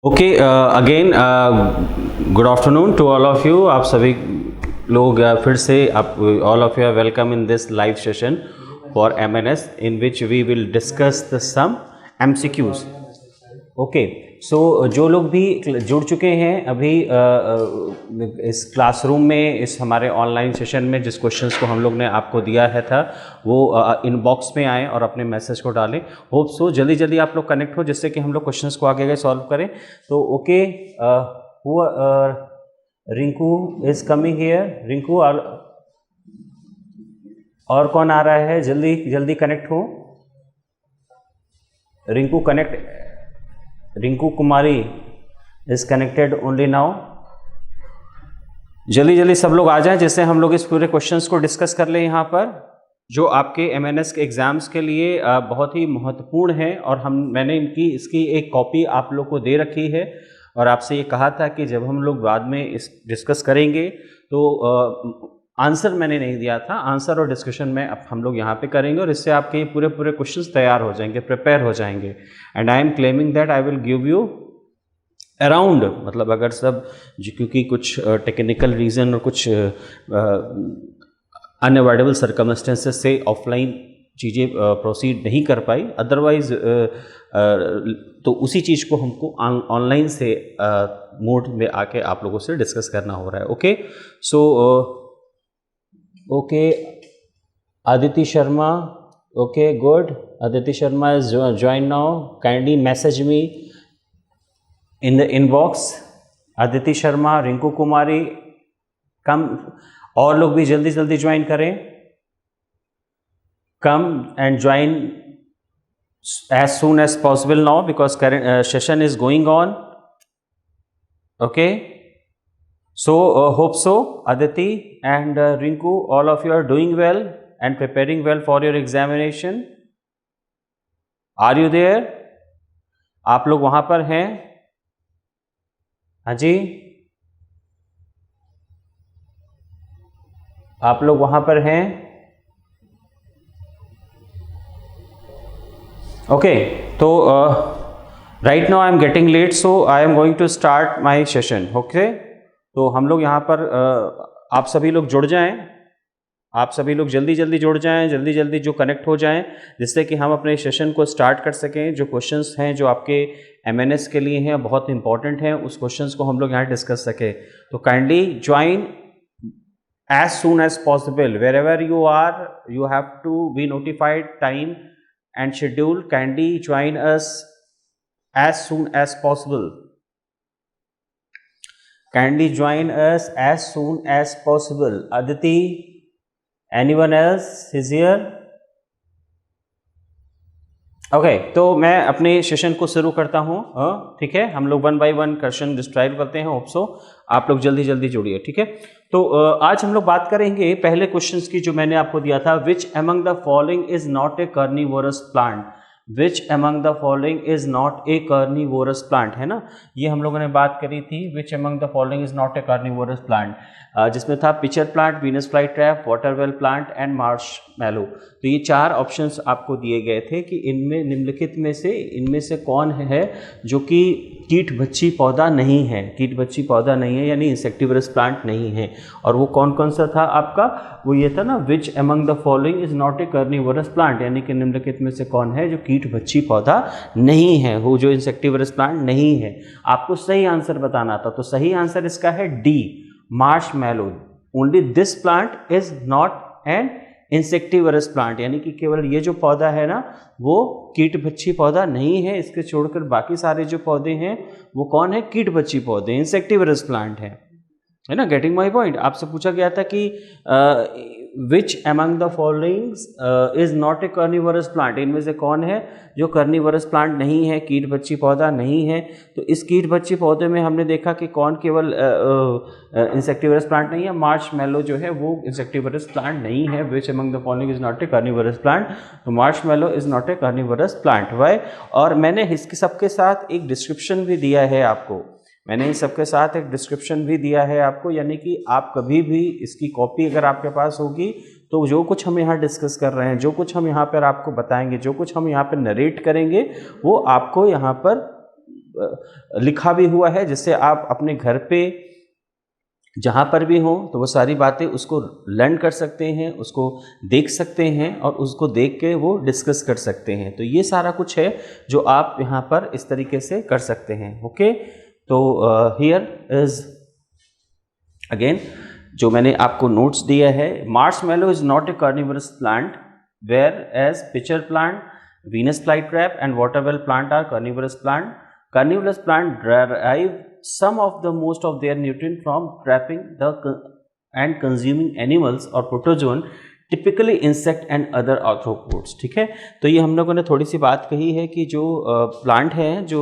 Okay again good afternoon to all of you. आप सभी लोग फिर से आप all of you are welcome in this live session for MNS in which we will discuss the some MCQs। Okay, so जो लोग भी जुड़ चुके हैं अभी इस क्लासरूम में, इस हमारे ऑनलाइन सेशन में, जिस क्वेश्चंस को हम लोग ने आपको दिया है था वो इनबॉक्स में आए और अपने मैसेज को डालें। होप सो जल्दी जल्दी आप लोग कनेक्ट हो जिससे कि हम लोग क्वेश्चंस को आगे सॉल्व करें। तो okay, Rinku is coming here. Rinku और कौन आ रहा है? जल्दी जल्दी कनेक्ट हो। Rinku connect, Rinku Kumari is connected only now. जल्दी जल्दी सब लोग आ जाएं जिससे हम लोग इस पूरे क्वेश्चंस को डिस्कस कर लें यहाँ पर, जो आपके MNS के एग्जाम्स के लिए बहुत ही महत्वपूर्ण है। और मैंने इसकी एक कॉपी आप लोग को दे रखी है और आपसे ये कहा था कि जब हम लोग बाद में इस डिस्कस करेंगे तो आंसर मैंने नहीं दिया था, आंसर और डिस्कशन में अब हम लोग यहाँ पे करेंगे और इससे आपके ये पूरे पूरे क्वेश्चंस तैयार हो जाएंगे, प्रिपेयर हो जाएंगे। And I am claiming that I will give you around, मतलब अगर सब क्योंकि कुछ टेक्निकल रीज़न और कुछ अनअवॉइडेबल सर्कमस्टेंसेस से ऑफलाइन चीज़ें प्रोसीड नहीं कर पाई, अदरवाइज तो उसी चीज़ को हमको ऑनलाइन से मोड में आके आप लोगों से डिस्कस करना हो रहा है। Okay, so okay, Aditi Sharma, okay, good. Aditi Sharma is joined now. Kindly message me in the inbox. Aditi Sharma, Rinku Kumari, come. और लोग भी जल्दी जल्दी ज्वाइन करें। Come and join as soon as possible now because current session is going on. Okay. So hope so Aditi and Rinku, all of you are doing well and preparing well for your examination. Are you there? आप लोग वहां पर हैं? हाँ जी, आप लोग वहां पर हैं? ओके, तो right now I am getting late, so I am going to start my session. Okay, तो हम लोग यहाँ पर आप सभी लोग जुड़ जाएं, आप सभी लोग जल्दी जल्दी जुड़ जाएं, जल्दी जल्दी जो कनेक्ट हो जाएं जिससे कि हम अपने सेशन को स्टार्ट कर सकें। जो क्वेश्चंस हैं जो आपके MNS के लिए हैं बहुत इंपॉर्टेंट हैं, उस क्वेश्चंस को हम लोग यहाँ डिस्कस सकें। तो kindly join as soon as possible wherever you are, you have to be notified time and schedule. Kindly join us as soon as possible. Kindly join us as soon as possible. Aditi, anyone else is here? Okay, तो मैं अपने session को शुरू करता हूँ। ठीक है, हम लोग 1 by 1 क्वेश्चन डिस्क्राइब करते हैं। होप सो आप लोग जल्दी जल्दी जुड़िए। ठीक है, तो आज हम लोग बात करेंगे पहले क्वेश्चंस की जो मैंने आपको दिया था। Which among the following is not a carnivorous plant? Which among the following is not a carnivorous plant, है ना, ये हम लोगों ने बात करी थी। Which among the following is not a carnivorous plant, जिसमें था pitcher plant, Venus fly trap, waterwheel plant and marshmallow. तो ये 4 ऑप्शंस आपको दिए गए थे कि इनमें निम्नलिखित में से इनमें से कौन है जो कि कीट भक्षी पौधा नहीं है, कीट भक्षी पौधा नहीं है यानी इंसेक्टिवरस प्लांट नहीं है। और वो कौन कौन सा था आपका? वो ये था ना, विच among the following is not a carnivorous plant, यानी कि निम्नलिखित में से कौन है जो कीट भक्षी पौधा नहीं है, वो जो इंसेक्टिवरस प्लांट नहीं है। आपको सही आंसर बताना था, तो सही आंसर इसका है D, Marshmallow. Only this plant is not an insectivorous plant, यानी कि केवल ये जो पौधा है ना वो कीट भक्षी पौधा नहीं है। इसके छोड़कर बाकी सारे जो पौधे हैं वो कौन है? कीट भक्षी पौधे, इंसेक्टिवरस प्लांट है ना। Getting my point. आपसे पूछा गया था कि which among the following is not a carnivorous plant, इनमें से कौन है जो कार्निवरस प्लांट नहीं है, कीट भक्षी पौधा नहीं है। तो इस कीट भक्षी पौधे में हमने देखा कि कौन केवल इंसेक्टिवरस प्लांट नहीं है, मार्शमैलो जो है वो इंसेक्टिवरस प्लांट नहीं है। Which among the following is not a carnivorous plant, तो marshmallow is not a carnivorous plant. Why? और मैंने इसके सबके साथ एक डिस्क्रिप्शन भी दिया है आपको, मैंने इन सबके साथ एक डिस्क्रिप्शन भी दिया है आपको, यानी कि आप कभी भी इसकी कॉपी अगर आपके पास होगी तो जो कुछ हम यहाँ डिस्कस कर रहे हैं, जो कुछ हम यहाँ पर आपको बताएंगे, जो कुछ हम यहाँ पर नरेट करेंगे वो आपको यहाँ पर लिखा भी हुआ है, जिससे आप अपने घर पे जहाँ पर भी हो तो वो सारी बातें उसको लर्न कर सकते हैं, उसको देख सकते हैं और उसको देख के वो डिस्कस कर सकते हैं। तो ये सारा कुछ है जो आप यहाँ पर इस तरीके से कर सकते हैं। ओके, तो हियर इज अगेन जो मैंने आपको नोट्स दिया है, marshmallow is not a carnivorous plant whereas pitcher plant, Venus flytrap and waterwheel plant are carnivorous plant. Carnivorous plant derive some of the most of their nutrient from trapping and consuming animals or protozoan, typically insect and other arthropods. ठीक है, तो ये हम लोगों ने थोड़ी सी बात कही है कि जो प्लांट है, जो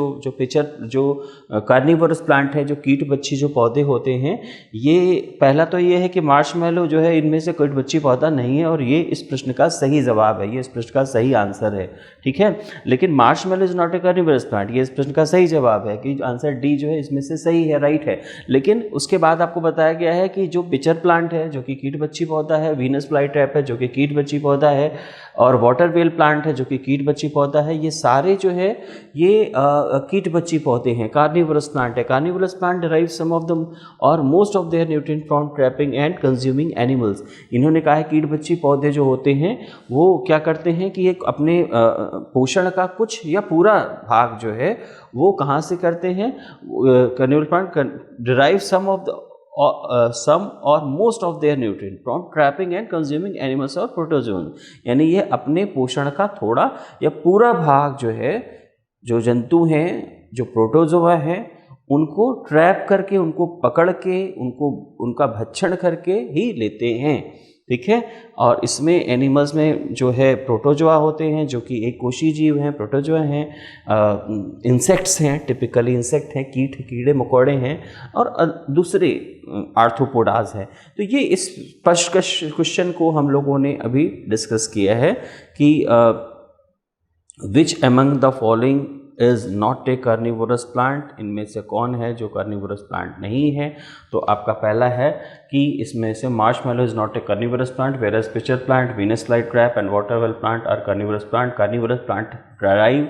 कार्निवरस प्लांट है, जो कीट बच्ची जो पौधे होते हैं, ये पहला तो ये है कि मार्शमैलो जो है इनमें से कीट बच्ची पौधा नहीं है, और ये इस प्रश्न का सही जवाब है, ये इस प्रश्न का सही आंसर है. ठीक है, लेकिन Marshmallow is not a carnivorous plant, ये इस प्रश्न का सही जवाब है कि आंसर डी जो है इसमें से सही है, राइट है. लेकिन उसके बाद आपको बताया गया है कि जो पिचर प्लांट है जो कि कीट बच्ची पौधा है, वीनस फ्लाईट्रैप जो कि कीट बच्ची पौधा है, और वाटरवेल प्लांट है जो कि कीट बच्ची पौधा है, ये सारे जो है ये कीट बच्ची पौधे हैं, कार्निवरस प्लांट है. Carnivorous plant derive some of the or most of their nutrient from trapping and consuming animals. इन्होंने कहा है कीट बच्ची पौधे जो होते हैं वो क्या करते हैं कि एक अपने पोषण का कुछ या पूरा भाग जो है वो कहाँ से करते हैं. Carnivorous plant derive some of the some or most of their nutrient from trapping and consuming animals or protozoan. यानी ये अपने पोषण का थोड़ा या पूरा भाग जो है, जो जंतु हैं, जो प्रोटोजोआ हैं, उनको ट्रैप करके, उनको पकड़ के, उनका भक्षण करके ही लेते हैं. ठीक है, और इसमें एनिमल्स में जो है प्रोटोजोआ होते हैं जो कि एक कोशी जीव हैं, प्रोटोजोआ हैं, इंसेक्ट्स हैं, टिपिकली इंसेक्ट हैं, कीड़े मकोड़े हैं, और दूसरे आर्थ्रोपोडाज हैं. तो ये इस क्वेश्चन को हम लोगों ने अभी डिस्कस किया है कि विच among the following is not a carnivorous plant, इनमें से कौन है जो कार्निवोरस प्लांट नहीं है. तो आपका पहला है कि इसमें से marshmallow is not a carnivorous plant, whereas pitcher plant, Venus flytrap and waterwheel plant are carnivorous plant. Carnivorous plant derive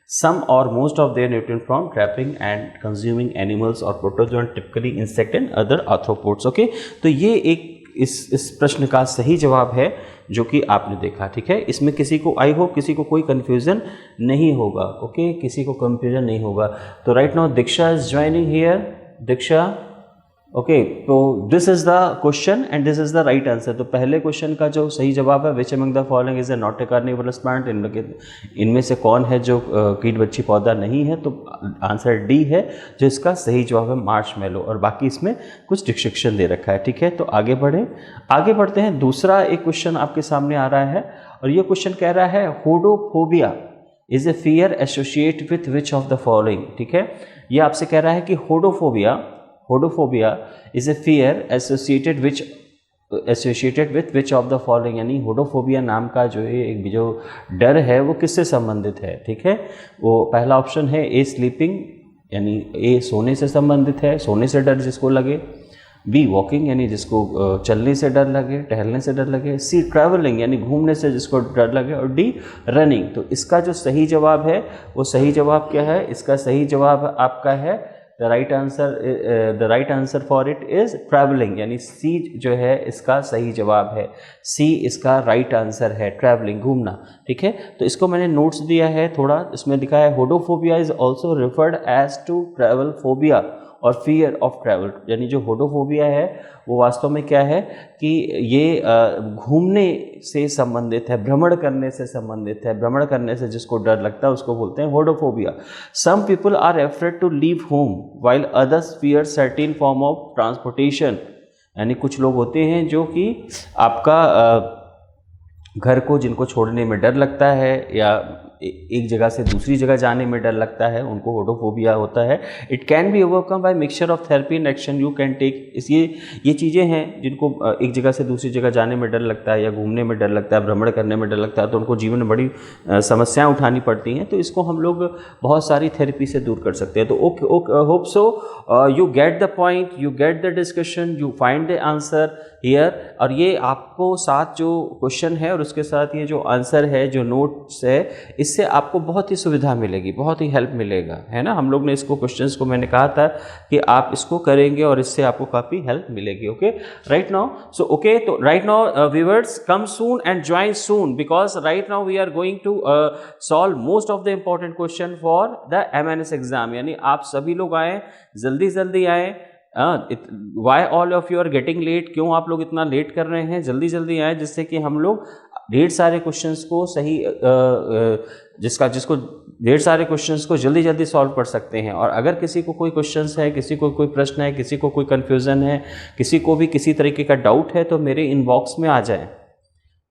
some or most of their nutrient from trapping and consuming animals or protozoan, typically insect and other arthropods. Okay, तो ये एक इस प्रश्न का सही जवाब है जो कि आपने देखा. ठीक है, इसमें किसी को आई होप किसी को कोई कन्फ्यूज़न नहीं होगा. ओके, किसी को कन्फ्यूज़न नहीं होगा. तो right now Diksha is joining here. Diksha, okay, तो this is the question and this is the right answer. तो पहले क्वेश्चन का जो सही जवाब है, which among the following is a not a carnivorous plant, इनमें से कौन है जो कीट बच्ची पौधा नहीं है, तो आंसर डी है जो इसका सही जवाब है, मार्शमैलो. और बाकी इसमें कुछ डिस्क्रिप्शन दे रखा है. ठीक है, तो आगे बढ़ते हैं. दूसरा एक क्वेश्चन आपके सामने आ रहा है और ये क्वेश्चन कह रहा है hodophobia is a fear associate with which of the following. ठीक है, ये आपसे कह रहा है कि hodophobia is a fear associated with which of the following. यानी होडोफोबिया नाम का जो है एक जो डर है वो किससे संबंधित है. ठीक है, वो पहला ऑप्शन है ए स्लीपिंग, यानी ए सोने से संबंधित है, सोने से डर जिसको लगे. बी वॉकिंग, यानी जिसको चलने से डर लगे, टहलने से डर लगे. सी ट्रैवलिंग, यानी घूमने से जिसको डर लगे. और डी रनिंग. तो इसका जो सही जवाब है वो सही जवाब क्या है, इसका सही जवाब आपका है the right answer for it is travelling, यानी सी जो है इसका सही जवाब है. सी इसका राइट आंसर है, ट्रैवलिंग, घूमना. ठीक है, तो इसको मैंने नोट्स दिया है थोड़ा. इसमें लिखा है hodophobia is also referred as to travel phobia or fear of travel. यानी जो होडोफोबिया है वो वास्तव में क्या है कि ये घूमने से संबंधित है, भ्रमण करने से संबंधित है. भ्रमण करने से जिसको डर लगता है उसको बोलते हैं hodophobia. Some people are afraid to leave home while others fear certain form of transportation. यानी कुछ लोग होते हैं जो कि आपका घर को जिनको छोड़ने में डर लगता है या एक जगह से दूसरी जगह जाने में डर लगता है, उनको होडोफोबिया होता है. It can be overcome by mixture of therapy and action you can take. इसलिए ये चीज़ें हैं जिनको एक जगह से दूसरी जगह जाने में डर लगता है या घूमने में डर लगता है, भ्रमण करने में डर लगता है, तो उनको जीवन में बड़ी समस्याएं उठानी पड़ती हैं. तो इसको हम लोग बहुत सारी थेरेपी से दूर कर सकते हैं. तो hope so you get the point, you get the discussion, you find the answer here. और ये आपको साथ जो क्वेश्चन है और उसके साथ ये जो आंसर है, जो नोट्स है, इससे आपको बहुत ही सुविधा मिलेगी, बहुत ही हेल्प मिलेगा, है ना। हम लोग ने इसको क्वेश्चंस को मैंने कहा था कि आप इसको करेंगे और इससे आपको काफ़ी हेल्प मिलेगी। Okay, right now so okay, तो right now viewers come soon and join soon because right now we are going to solve most of the important question for the MNS exam. यानी आप सभी लोग आए, जल्दी जल्दी आए। Why all of you are getting late, क्यों आप लोग इतना लेट कर रहे हैं? जल्दी जल्दी आए जिससे कि हम लोग ढेर सारे क्वेश्चंस को सही जिसको ढेर सारे क्वेश्चंस को जल्दी जल्दी सॉल्व कर सकते हैं। और अगर किसी को कोई क्वेश्चंस है, किसी को कोई प्रश्न है, किसी को कोई कन्फ्यूज़न है, किसी को भी किसी तरीके का डाउट है, तो मेरे इनबॉक्स में आ जाए,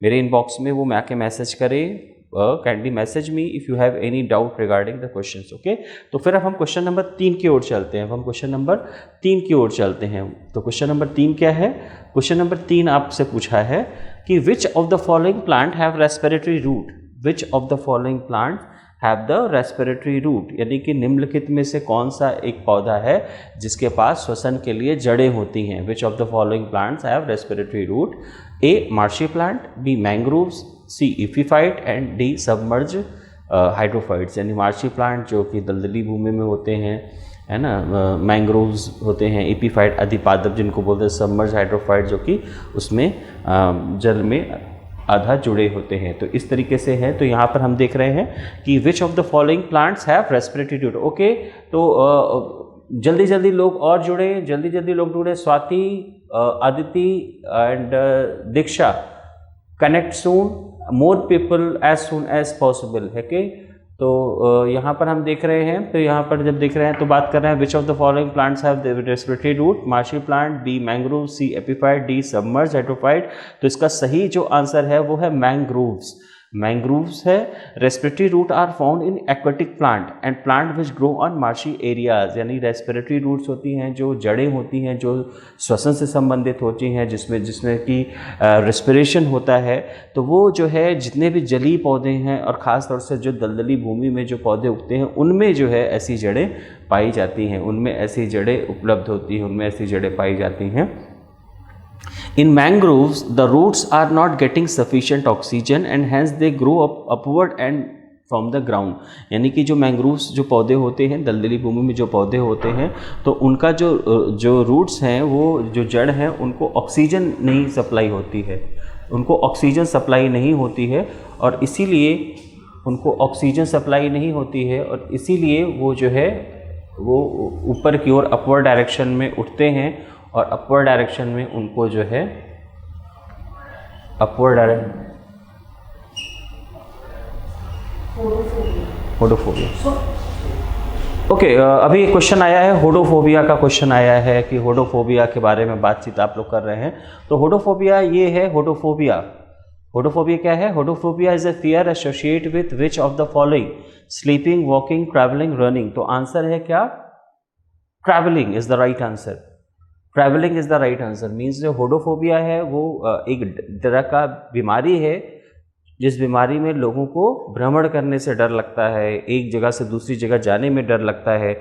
मेरे इनबॉक्स में वो आके मैसेज करें। Kindly message me if you have any doubt regarding the questions. Okay, तो फिर अब हम क्वेश्चन नंबर 3 की ओर चलते हैं। हम क्वेश्चन नंबर 3 की ओर चलते हैं। तो क्वेश्चन नंबर 3 क्या है? क्वेश्चन नंबर 3 आपसे पूछा है कि which of the following plant have respiratory root, which of the following plant have the respiratory root, यानी कि निम्नलिखित में से कौन सा एक पौधा है जिसके पास श्वसन के लिए जड़ें होती हैं। Which of the following plants have respiratory root? A marshy plant, B mangroves, C epiphyte and D submerge hydrophytes. यानी मार्शी प्लांट जो कि दलदली भूमि में होते हैं, है ना, मैंग्रोव्स होते हैं, एपीफाइट अधिपादप जिनको बोलते हैं, सबमर्ज हाइड्रोफाइट जो कि उसमें जल में आधा जुड़े होते हैं। तो इस तरीके से है। तो यहाँ पर हम देख रहे हैं कि which of the following plants have respiratory root. Okay, तो जल्दी जल्दी लोग और जुड़े, जल्दी जल्दी लोग जुड़े। Swati, Aditi and Diksha, connect soon, more people as soon as possible है कि। तो यहाँ पर हम देख रहे हैं, तो यहाँ पर जब देख रहे हैं तो बात कर रहे हैं which of the following plants have respiratory root? Marshy plant, B mangrove, C epiphyte, D submerge hydrophyte. तो इसका सही जो आंसर है वो है मैंग्रोव्स। मैंग्रोव्स है। Respiratory root are found in aquatic plant and plant which grow on marshy areas. यानी respiratory roots होती हैं जो जड़ें होती हैं जो श्वसन से संबंधित होती हैं, जिसमें कि रेस्पिरेशन होता है। तो वो जो है जितने भी जलीय पौधे हैं और ख़ास तौर से जो दलदली भूमि में जो पौधे उगते हैं उनमें जो है ऐसी जड़ें पाई जाती हैं, उनमें ऐसी जड़ें उपलब्ध होती हैं, उनमें ऐसी जड़ें पाई जाती हैं। In mangroves, the roots are not getting sufficient oxygen and hence they grow upward and from the ground। यानी कि जो मैंग्रोव्स जो पौधे होते हैं, दलदली भूमि में जो पौधे होते हैं, तो उनका जो रूट्स हैं, वो जो जड़ हैं, उनको ऑक्सीजन नहीं सप्लाई होती है, उनको ऑक्सीजन सप्लाई नहीं होती है और इसीलिए उनको ऑक्सीजन सप्लाई नहीं होती है और इसीलिए वो जो है वो ऊपर की ओर अपवर्ड डायरेक्शन में उठते हैं और अपवर्ड डायरेक्शन में उनको जो है अपवर्ड डायरेक्शन होडोफोबिया। ओके, अभी क्वेश्चन आया है होडोफोबिया का क्वेश्चन आया है कि होडोफोबिया के बारे में बातचीत आप लोग कर रहे हैं। तो होडोफोबिया ये है। होडोफोबिया, होडोफोबिया क्या है? Hodophobia is a fear associate with which of the following? Sleeping, walking, travelling, running. तो आंसर है क्या? Travelling is the right answer. Travelling is the right answer. Means जो होडोफोबिया है वो एक तरह का बीमारी है जिस बीमारी में लोगों को भ्रमण करने से डर लगता है, एक जगह से दूसरी जगह जाने में डर लगता है,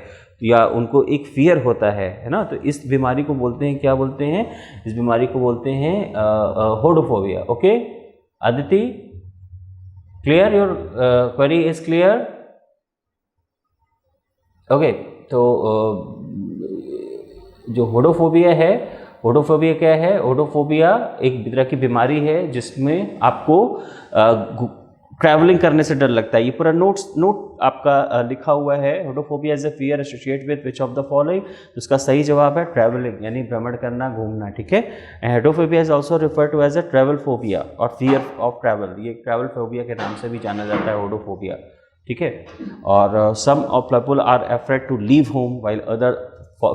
या उनको एक फियर होता है ना। तो इस बीमारी को बोलते हैं, क्या बोलते हैं? इस बीमारी को बोलते हैं hodophobia. Okay Aditi, clear? Your query is clear? Okay, तो जो होडोफोबिया है, होडोफोबिया क्या है? होडोफोबिया एक तरह की बीमारी है जिसमें आपको ट्रैवलिंग करने से डर लगता है। ये पूरा नोट आपका लिखा हुआ है। Hodophobia is a fear associate with which of the following? तो इसका सही जवाब है ट्रैवलिंग, यानी भ्रमण करना, घूमना। ठीक है। Hodophobia is also refer to as a travel phobia or fear of travel. ये ट्रैवल फोबिया के नाम से भी जाना जाता है, होडोफोबिया। ठीक है। और some of people are afraid to leave home while other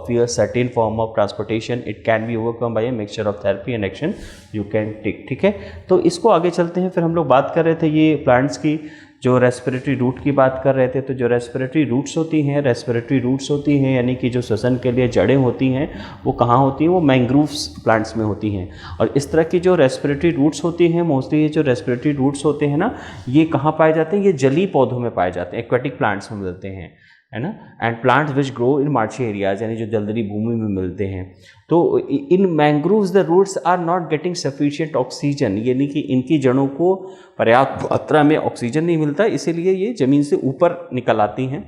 fear certain form of transportation. It can be overcome by a mixture of therapy and action you can take। ठीक है। तो इसको आगे चलते हैं। फिर हम लोग बात कर रहे थे ये प्लांट्स की, जो रेस्पिरेटरी रूट की बात कर रहे थे। तो जो रेस्पिरेटरी रूट्स होती हैं, रेस्पिरेटरी रूट्स होती हैं यानी कि जो श्वसन के लिए जड़ें होती हैं, वो कहाँ होती हैं? वो मैंग्रोव्स प्लांट्स में होती हैं। और इस तरह की जो रेस्पिरेटरी रूट्स होती हैं, मोस्टली ये जो रेस्पिरेटरी रूट्स होते हैं ना, ये कहाँ पाए जाते हैं? ये जलीय पौधों में पाए जाते हैं, एक्वेटिक प्लांट्स में मिलते हैं। है ना, and plants which grow in marshy areas, यानी जो दलदली भूमि में मिलते हैं। तो in mangroves the roots are not getting sufficient oxygen, यानी कि इनकी जड़ों को पर्याप्त मात्रा में ऑक्सीजन नहीं मिलता, इसीलिए ये ज़मीन से ऊपर निकल आती हैं,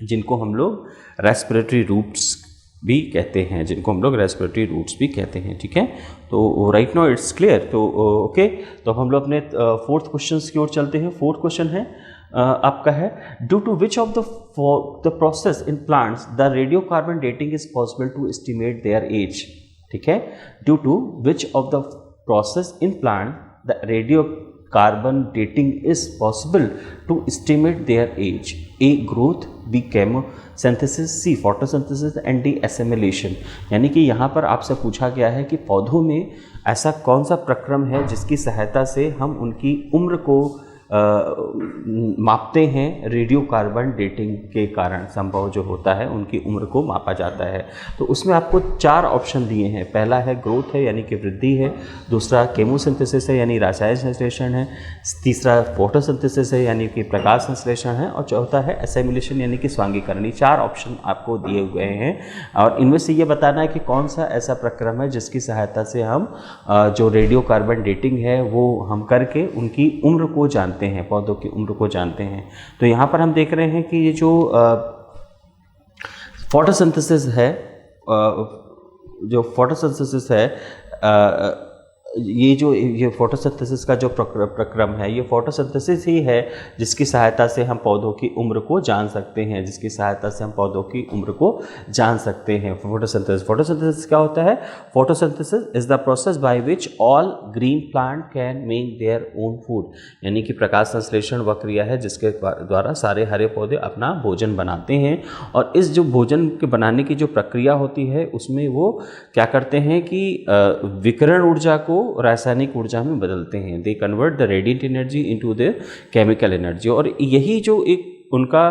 जिनको हम लोग रेस्पिरेटरी रूट्स भी कहते हैं, भी कहते हैं। ठीक है, तो राइट नाउ इट्स क्लियर। तो ओके, तो अब हम लोग अपने फोर्थ क्वेश्चन की ओर चलते हैं। फोर्थ क्वेश्चन है आपका है, due to which of the process in plants the radiocarbon dating is possible to estimate their age. ठीक है, due to which of the process in plant the radiocarbon dating is possible to estimate their age. A growth, B chemosynthesis, C photosynthesis and D assimilation. यानी कि यहाँ पर आपसे पूछा गया है कि पौधों में ऐसा कौन सा प्रक्रम है जिसकी सहायता से हम उनकी उम्र को मापते हैं, रेडियोकार्बन डेटिंग के कारण संभव जो होता है उनकी उम्र को मापा जाता है। तो उसमें आपको 4 ऑप्शन दिए हैं। पहला है ग्रोथ है, यानी कि वृद्धि है। दूसरा केमोसिंथेसिस है, यानी रासायनिक संश्लेषण है। तीसरा फोटोसिंथेसिस है, यानी कि प्रकाश संश्लेषण है। और चौथा है एसिमिलेशन, यानी कि स्वांगीकरण। ये 4 ऑप्शन आपको दिए हुए हैं और इनमें से ये बताना है कि कौन सा ऐसा प्रक्रम है जिसकी सहायता से हम जो रेडियोकार्बन डेटिंग है वो हम करके उनकी उम्र को जानते हैं, पौधों की उम्र को जानते हैं। तो यहाँ पर हम देख रहे हैं कि ये जो फोटोसिंथेसिस है, ये फोटोसिंथेसिस का जो प्रक्रम है, ये फोटोसिंथेसिस ही है जिसकी सहायता से हम पौधों की उम्र को जान सकते हैं, फोटोसिंथेसिस क्या होता है? Photosynthesis is the process by which all green plant can make their own food. यानी कि प्रकाश संश्लेषण वह क्रिया है जिसके द्वारा सारे हरे पौधे अपना भोजन बनाते हैं। और इस जो भोजन के बनाने की जो प्रक्रिया होती है उसमें वो क्या करते हैं कि विकिरण ऊर्जा को रासायनिक ऊर्जा में बदलते हैं। They convert the radiant energy into the chemical energy. और यही जो एक उनका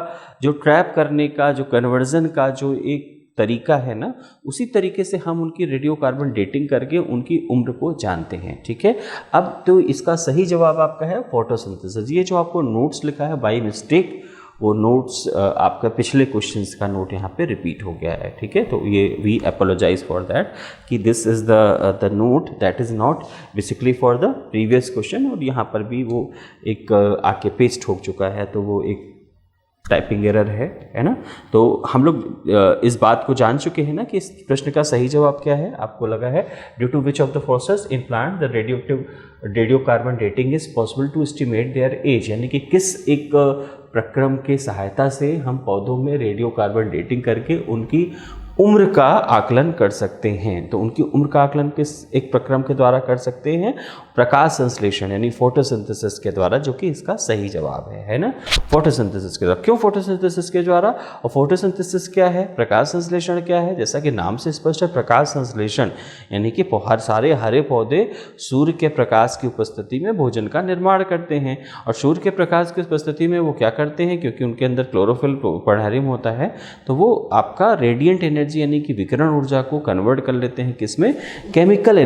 जो ट्रैप करने का, जो कन्वर्जन का जो एक तरीका है ना, उसी तरीके से हम उनकी रेडियोकार्बन डेटिंग करके उनकी उम्र को जानते हैं। ठीक है, अब तो इसका सही जवाब आपका है फोटोसिंथेसिस। ये जो आपको नोट्स लिखा है बाय मिस्टेक, वो नोट्स आपका पिछले क्वेश्चंस का नोट यहाँ पे रिपीट हो गया है। ठीक है, तो ये वी अपोलोजाइज फॉर दैट कि this is the note that is not basically for the previous question. और यहाँ पर भी वो एक आके पेस्ट हो चुका है, तो वो एक टाइपिंग एरर है ना। तो हम लोग इस बात को जान चुके हैं ना कि इस प्रश्न का सही जवाब क्या है। आपको लगा है due to which of the process in plant the radiocarbon dating is possible to estimate their age, यानी कि किस एक प्रक्रम के सहायता से हम पौधों में रेडियोकार्बन डेटिंग करके उनकी उम्र का आकलन कर सकते हैं। तो उनकी उम्र का आकलन किस एक प्रक्रम के द्वारा कर सकते हैं? प्रकाश संश्लेषण यानी फोटोसिंथेसिस के द्वारा, जो कि इसका सही जवाब है ना, फोटोसिंथेसिस के द्वारा। क्यों फोटोसिंथेसिस के द्वारा? और फोटोसिंथेसिस क्या है, प्रकाश संश्लेषण क्या है? जैसा कि नाम से स्पष्ट है, प्रकाश संश्लेषण यानी कि सारे हरे पौधे सूर्य के प्रकाश की उपस्थिति में भोजन का निर्माण करते हैं। और सूर्य के प्रकाश की उपस्थिति में वो क्या करते हैं, क्योंकि उनके अंदर क्लोरोफिल पर्णहरिम होता है, तो वो आपका रेडिएंट एनर्जी यानी कि विकिरण ऊर्जा को कन्वर्ट कर लेते हैं किसमें? केमिकल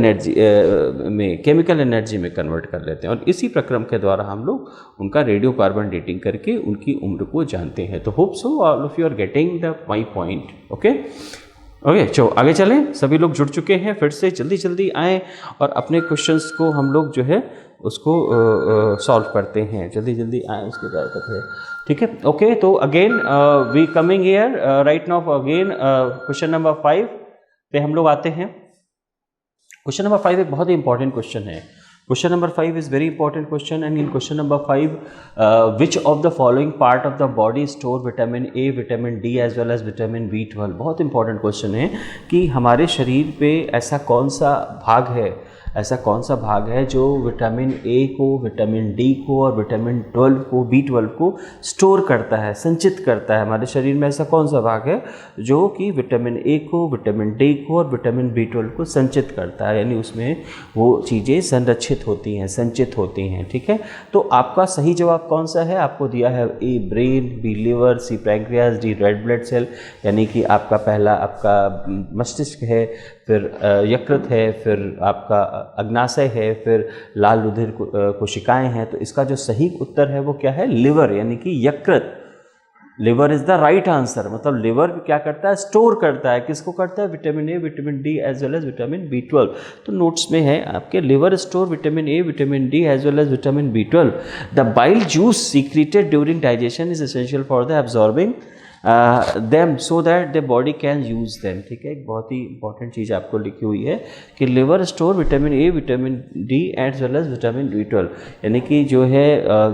एनर्जी में कन्वर्ट कर लेते हैं। और इसी प्रक्रम के द्वारा हम लोग उनका रेडियोकार्बन डेटिंग करके उनकी उम्र को जानते हैं। तो hope so all of you are getting the my point. Okay, चलो आगे चलें। सभी लोग जुड़ चुके हैं, फिर से जल्दी जल्दी आएँ और अपने क्वेश्चंस को हम लोग जो है उसको सॉल्व करते हैं। जल्दी जल्दी आएँ, उसके बाद करते हैं। ठीक है, ओके। तो again we coming here right now again question number 5 पे हम लोग आते हैं। क्वेश्चन नंबर 5 एक बहुत ही इंपॉर्टेंट क्वेश्चन है। Question number 5 is very important question, and in question number 5, which of the following part of the body store vitamin A, vitamin D as well as vitamin B12? बहुत important question है कि हमारे शरीर पे ऐसा कौन सा भाग है जो विटामिन ए को, विटामिन डी को और विटामिन 12 को, B12 को स्टोर करता है, संचित करता है। हमारे शरीर में ऐसा कौन सा भाग है जो कि विटामिन ए को, विटामिन डी को और विटामिन B12 को संचित करता है, यानी उसमें वो चीज़ें संरक्षित होती हैं, संचित होती हैं। ठीक है, तो आपका सही जवाब कौन सा है? आपको दिया है A brain, B liver, C pancreas, D red blood cell, यानी कि आपका पहला आपका मस्तिष्क है, फिर यकृत है, फिर आपका अग्नाशय है, फिर लाल रुधिर कोशिकाएं हैं। तो इसका जो सही उत्तर है वो क्या है? लिवर, यानी कि यकृत। Liver is the right answer. मतलब लिवर क्या करता है, स्टोर करता है, किसको करता है, vitamin A, vitamin D as well as vitamin B12। तो नोट्स में है आपके, liver store vitamin A, vitamin D as well as vitamin B12। The bile juice secreted during digestion is essential for the absorbing them so that the body can use them. ठीक है, एक बहुत ही important चीज़ आपको लिखी हुई है कि liver store vitamin A, vitamin D as well as vitamin B12। यानी कि जो है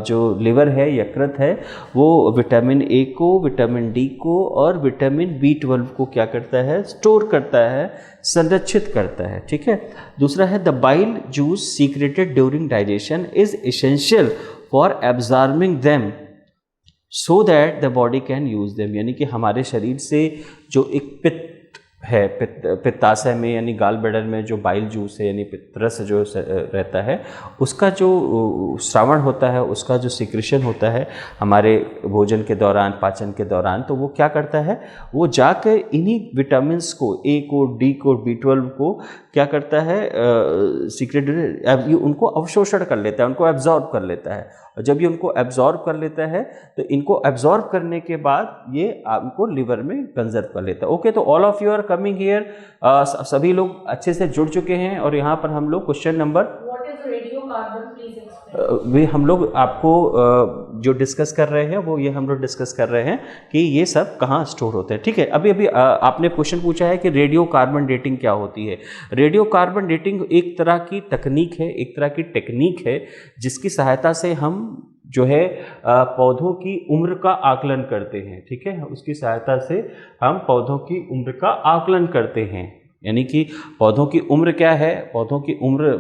जो लिवर है, यकृत है, वो विटामिन ए को, विटामिन डी को और विटामिन B12 को क्या करता है, स्टोर करता है, संरक्षित करता है। ठीक है, दूसरा है the bile juice secreted during digestion is essential for absorbing them so that the body can use them. यानी कि हमारे शरीर से जो एक पित्त है, पित्ताशय में यानी गाल ब्लैडर में जो बाइल जूस है यानी पित्तरस जो रहता है, उसका जो श्रावण होता है, उसका जो सिक्रेशन होता है हमारे भोजन के दौरान, पाचन के दौरान, तो वो क्या करता है, वो जाकर इन्हीं विटामिन्स को, ए को, डी को, B12 को क्या करता है, सीक्रेट उनको अवशोषण कर लेता है, उनको एब्जॉर्ब कर लेता है। और जब ये उनको एब्जॉर्ब कर लेता है तो इनको एब्जॉर्ब करने के बाद ये आपको लिवर में कंजर्व कर लेता है। ओके, तो all of you are coming here, सभी लोग अच्छे से जुड़ चुके हैं। और यहाँ पर हम लोग क्वेश्चन नंबर वे हम लोग आपको जो डिस्कस कर रहे हैं वो ये हम लोग डिस्कस कर रहे हैं कि ये सब कहाँ स्टोर होते हैं। ठीक है, अभी आपने क्वेश्चन पूछा है कि रेडियो कार्बन डेटिंग क्या होती है। रेडियो कार्बन डेटिंग एक तरह की तकनीक है, एक तरह की टेक्निक है, जिसकी सहायता से हम जो है पौधों की उम्र का आकलन करते हैं। ठीक है, उसकी सहायता से हम पौधों की उम्र का आकलन करते हैं। यानी कि पौधों की उम्र क्या है, पौधों की उम्र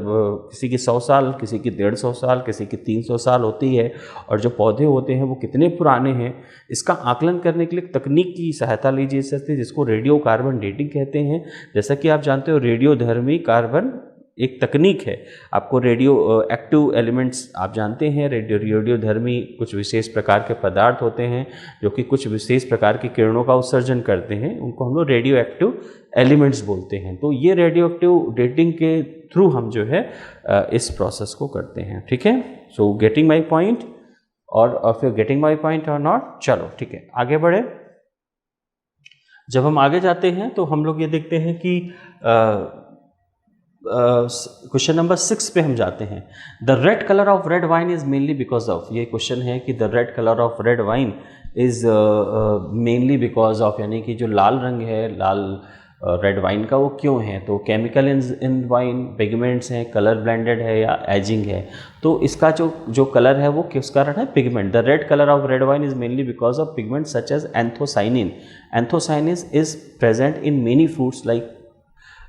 किसी की 100 साल, किसी की 150 साल, किसी की 300 साल होती है। और जो पौधे होते हैं वो कितने पुराने हैं, इसका आकलन करने के लिए तकनीक की सहायता ली जा सकती है, जिसको रेडियो कार्बन डेटिंग कहते हैं। जैसा कि आप जानते हो, रेडियोधर्मी कार्बन एक तकनीक है। आपको रेडियो एक्टिव एलिमेंट्स आप जानते हैं, रेडियोधर्मी कुछ विशेष प्रकार के पदार्थ होते हैं जो कि कुछ विशेष प्रकार की किरणों का उत्सर्जन करते हैं, उनको हम लोग रेडियो एक्टिव एलिमेंट्स बोलते हैं। तो ये रेडियो एक्टिव डेटिंग के थ्रू हम जो है इस प्रोसेस को करते हैं। ठीक है, सो गेटिंग माई पॉइंट और फिर गेटिंग माई पॉइंट और नॉट। चलो ठीक है, आगे बढ़े। जब हम आगे जाते हैं तो हम लोग ये देखते हैं कि क्वेश्चन नंबर 6 पे हम जाते हैं। The red colour of red wine is mainly because of, ये क्वेश्चन है कि the red colour of red wine is mainly because of, यानी कि जो लाल रंग है, लाल रेड वाइन का, वो क्यों है। तो केमिकल इन वाइन, पिगमेंट्स हैं, कलर ब्लेंडेड है या एजिंग है। तो इसका जो कलर है वो किस कारण है, pigment. The red colour of red wine is mainly because of pigment such as anthocyanin. Anthocyanin is present in many fruits like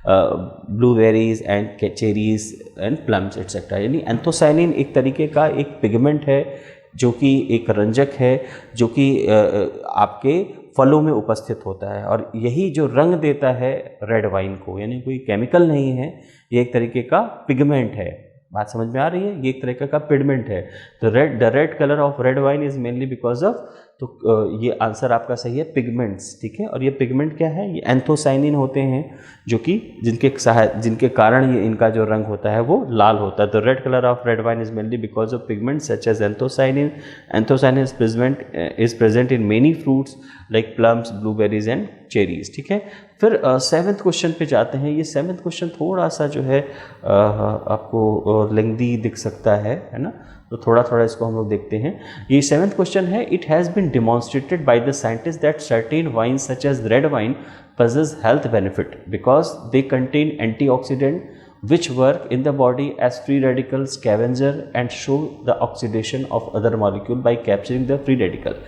blueberries and cherries and plums etcetera. यानी एंथोसाइनिन एक तरीके का एक पिगमेंट है जो कि एक रंजक है, जो कि आपके फलों में उपस्थित होता है, और यही जो रंग देता है रेड वाइन को। यानी कोई केमिकल नहीं है, ये एक तरीके का पिगमेंट है। बात समझ में आ रही है, ये एक तरीके का पिगमेंट है। तो the red colour of red wine is mainly because of, तो ये आंसर आपका सही है, पिगमेंट्स। ठीक है, और ये पिगमेंट क्या है, ये एंथोसाइनिन होते हैं, जो कि जिनके कारण ये इनका जो रंग होता है वो लाल होता है। The red colour of red wine is mainly because of pigment such as anthocyanin. Anthocyanin is present in many fruits like plums, blueberries and cherries. ठीक है, फिर 7th क्वेश्चन पे जाते हैं। ये 7th क्वेश्चन थोड़ा सा जो है आपको लेंथी दिख सकता है ना, तो थोड़ा थोड़ा इसको हम लोग देखते हैं। ये 7th क्वेश्चन है, it has been demonstrated by the scientist that certain wine such as red wine possess health benefit because they contain antioxidant which work in the body as free radical scavenger and show the oxidation of other molecule by capturing the free radical.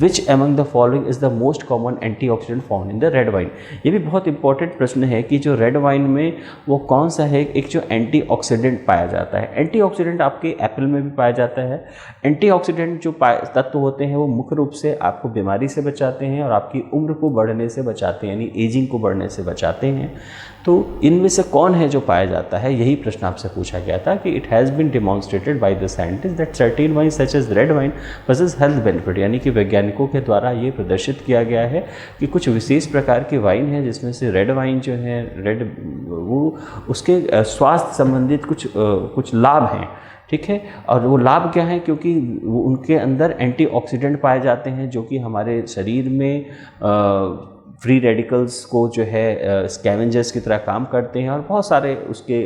Which among the following is the most common antioxidant found in the red wine? ये भी बहुत important प्रश्न है कि जो red wine में वो कौन सा है एक जो एंटीऑक्सीडेंट पाया जाता है। एंटीऑक्सीडेंट आपके एप्पल में भी पाया जाता है। एंटीऑक्सीडेंट जो तत्व होते हैं वो मुख्य रूप से आपको बीमारी से बचाते हैं और आपकी उम्र को बढ़ने से बचाते हैं, यानी एजिंग को बढ़ने से बचाते हैं। तो इनमें से कौन है जो पाया जाता है, यही प्रश्न आपसे पूछा गया था कि it has been demonstrated by the scientist that certain wine such as red wine possess health benefit. यानी कि वैज्ञानिकों के द्वारा ये प्रदर्शित किया गया है कि कुछ विशेष प्रकार की वाइन है जिसमें से रेड वाइन जो है, रेड वो उसके स्वास्थ्य संबंधित कुछ लाभ हैं, ठीक है। और वो लाभ क्या है, क्योंकि वो उनके अंदर एंटीऑक्सीडेंट पाए जाते हैं जो कि हमारे शरीर में फ्री रेडिकल्स को जो है स्कैवेंजर्स की तरह काम करते हैं और बहुत सारे उसके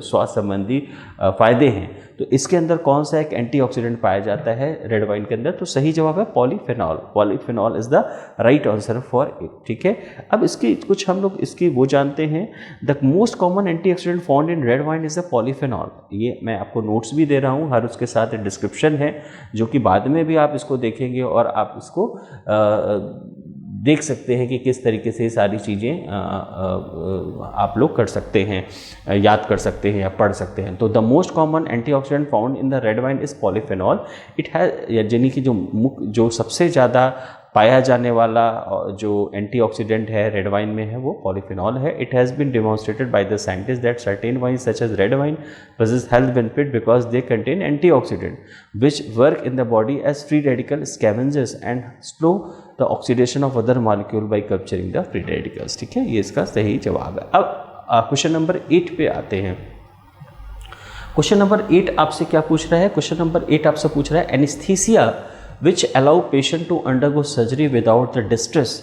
स्वास्थ्य संबंधी फ़ायदे हैं। तो इसके अंदर कौन सा एक एंटीऑक्सीडेंट पाया जाता है रेड वाइन के अंदर? तो सही जवाब है polyphenol. Polyphenol is the right answer for it, ठीक है। अब इसकी कुछ हम लोग इसकी वो जानते हैं, the most common antioxidant found in red wine is the polyphenol. ये मैं आपको नोट्स भी दे रहा हूँ, हर उसके साथ एक डिस्क्रिप्शन है जो कि बाद में भी आप इसको देखेंगे और आप इसको देख सकते हैं कि किस तरीके से सारी चीज़ें आप लोग कर सकते हैं, याद कर सकते हैं या पढ़ सकते हैं। तो the most common antioxidant found in the red wine is polyphenol. It has, यानी कि जो सबसे ज़्यादा पाया जाने वाला जो एंटीऑक्सीडेंट है रेड वाइन में है वो पॉलीफेनॉल है। It has been demonstrated by the scientist that certain wine such as red wine possess health benefit because they contain antioxidant which work in the body as free radical scavengers and slow the oxidation of other molecule by capturing the free radicals, ठीक है। ये इसका सही जवाब है। अब question number 8 पे आते हैं। क्वेश्चन नंबर 8 आपसे क्या पूछ रहा है? क्वेश्चन नंबर 8 आपसे पूछ रहा है anaesthesia which allow patient to undergo surgery without the distress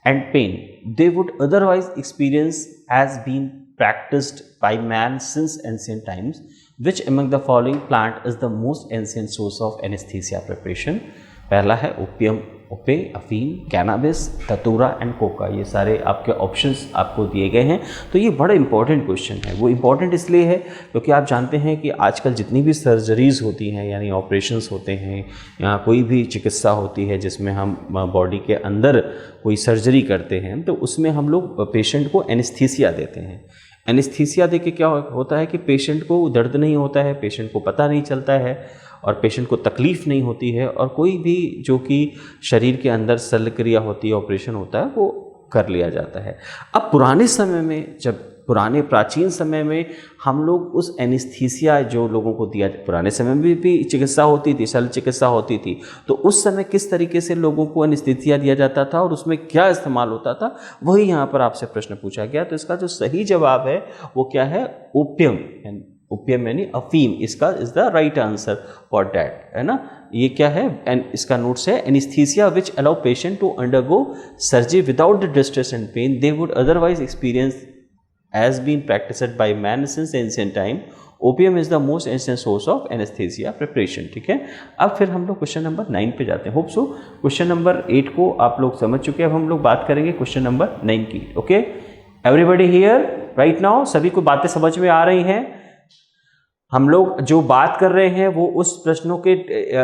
and pain they would otherwise experience has been practiced by man since ancient times. Which among the following plant is the most ancient source of anesthesia preparation? पहला है opium, ओपे, अफीम, cannabis, धतूरा and Coca. ये सारे आपके options आपको दिए गए हैं। तो ये बड़ा इंपॉर्टेंट क्वेश्चन है। वो इंपॉर्टेंट इसलिए है क्योंकि आप जानते हैं कि आजकल जितनी भी सर्जरीज़ होती हैं यानी ऑपरेशंस होते हैं या कोई भी चिकित्सा होती है जिसमें हम बॉडी के अंदर कोई सर्जरी करते हैं तो उसमें हम लोग पेशेंट को एनेस्थीसिया देते हैं। एनेस्थीसिया दे के क्या होता है कि पेशेंट को दर्द नहीं होता है, पेशेंट को पता नहीं चलता है और पेशेंट को तकलीफ़ नहीं होती है और कोई भी जो कि शरीर के अंदर शल्यक्रिया होती है, ऑपरेशन होता है, वो कर लिया जाता है। अब पुराने समय में, जब पुराने प्राचीन समय में हम लोग उस एनेस्थीसिया जो लोगों को दिया, पुराने समय में भी चिकित्सा होती थी, शल्य चिकित्सा होती थी, तो उस समय किस तरीके से लोगों को एनेस्थीसिया दिया जाता था और उसमें क्या इस्तेमाल होता था, वही यहाँ पर आपसे प्रश्न पूछा गया। तो इसका जो सही जवाब है वो क्या है? ओपियम। ओपियम यानी अफीम, इसका is the right answer for that, है ना। ये क्या है? एंड इसका नोट्स है anaesthesia which allow patient to undergo surgery without the distress and pain they would otherwise experience has been practiced by man since ancient time. Opium is the most ancient source of anaesthesia preparation, ठीक है। अब फिर हम लोग question number 9 पे जाते हैं। Hope so question number 8 को आप लोग समझ चुके हैं। अब हम लोग बात करेंगे क्वेश्चन नंबर 9 की। Okay, everybody here right now? सभी को बातें समझ में आ रही हैं? हम लोग जो बात कर रहे हैं वो उस प्रश्नों के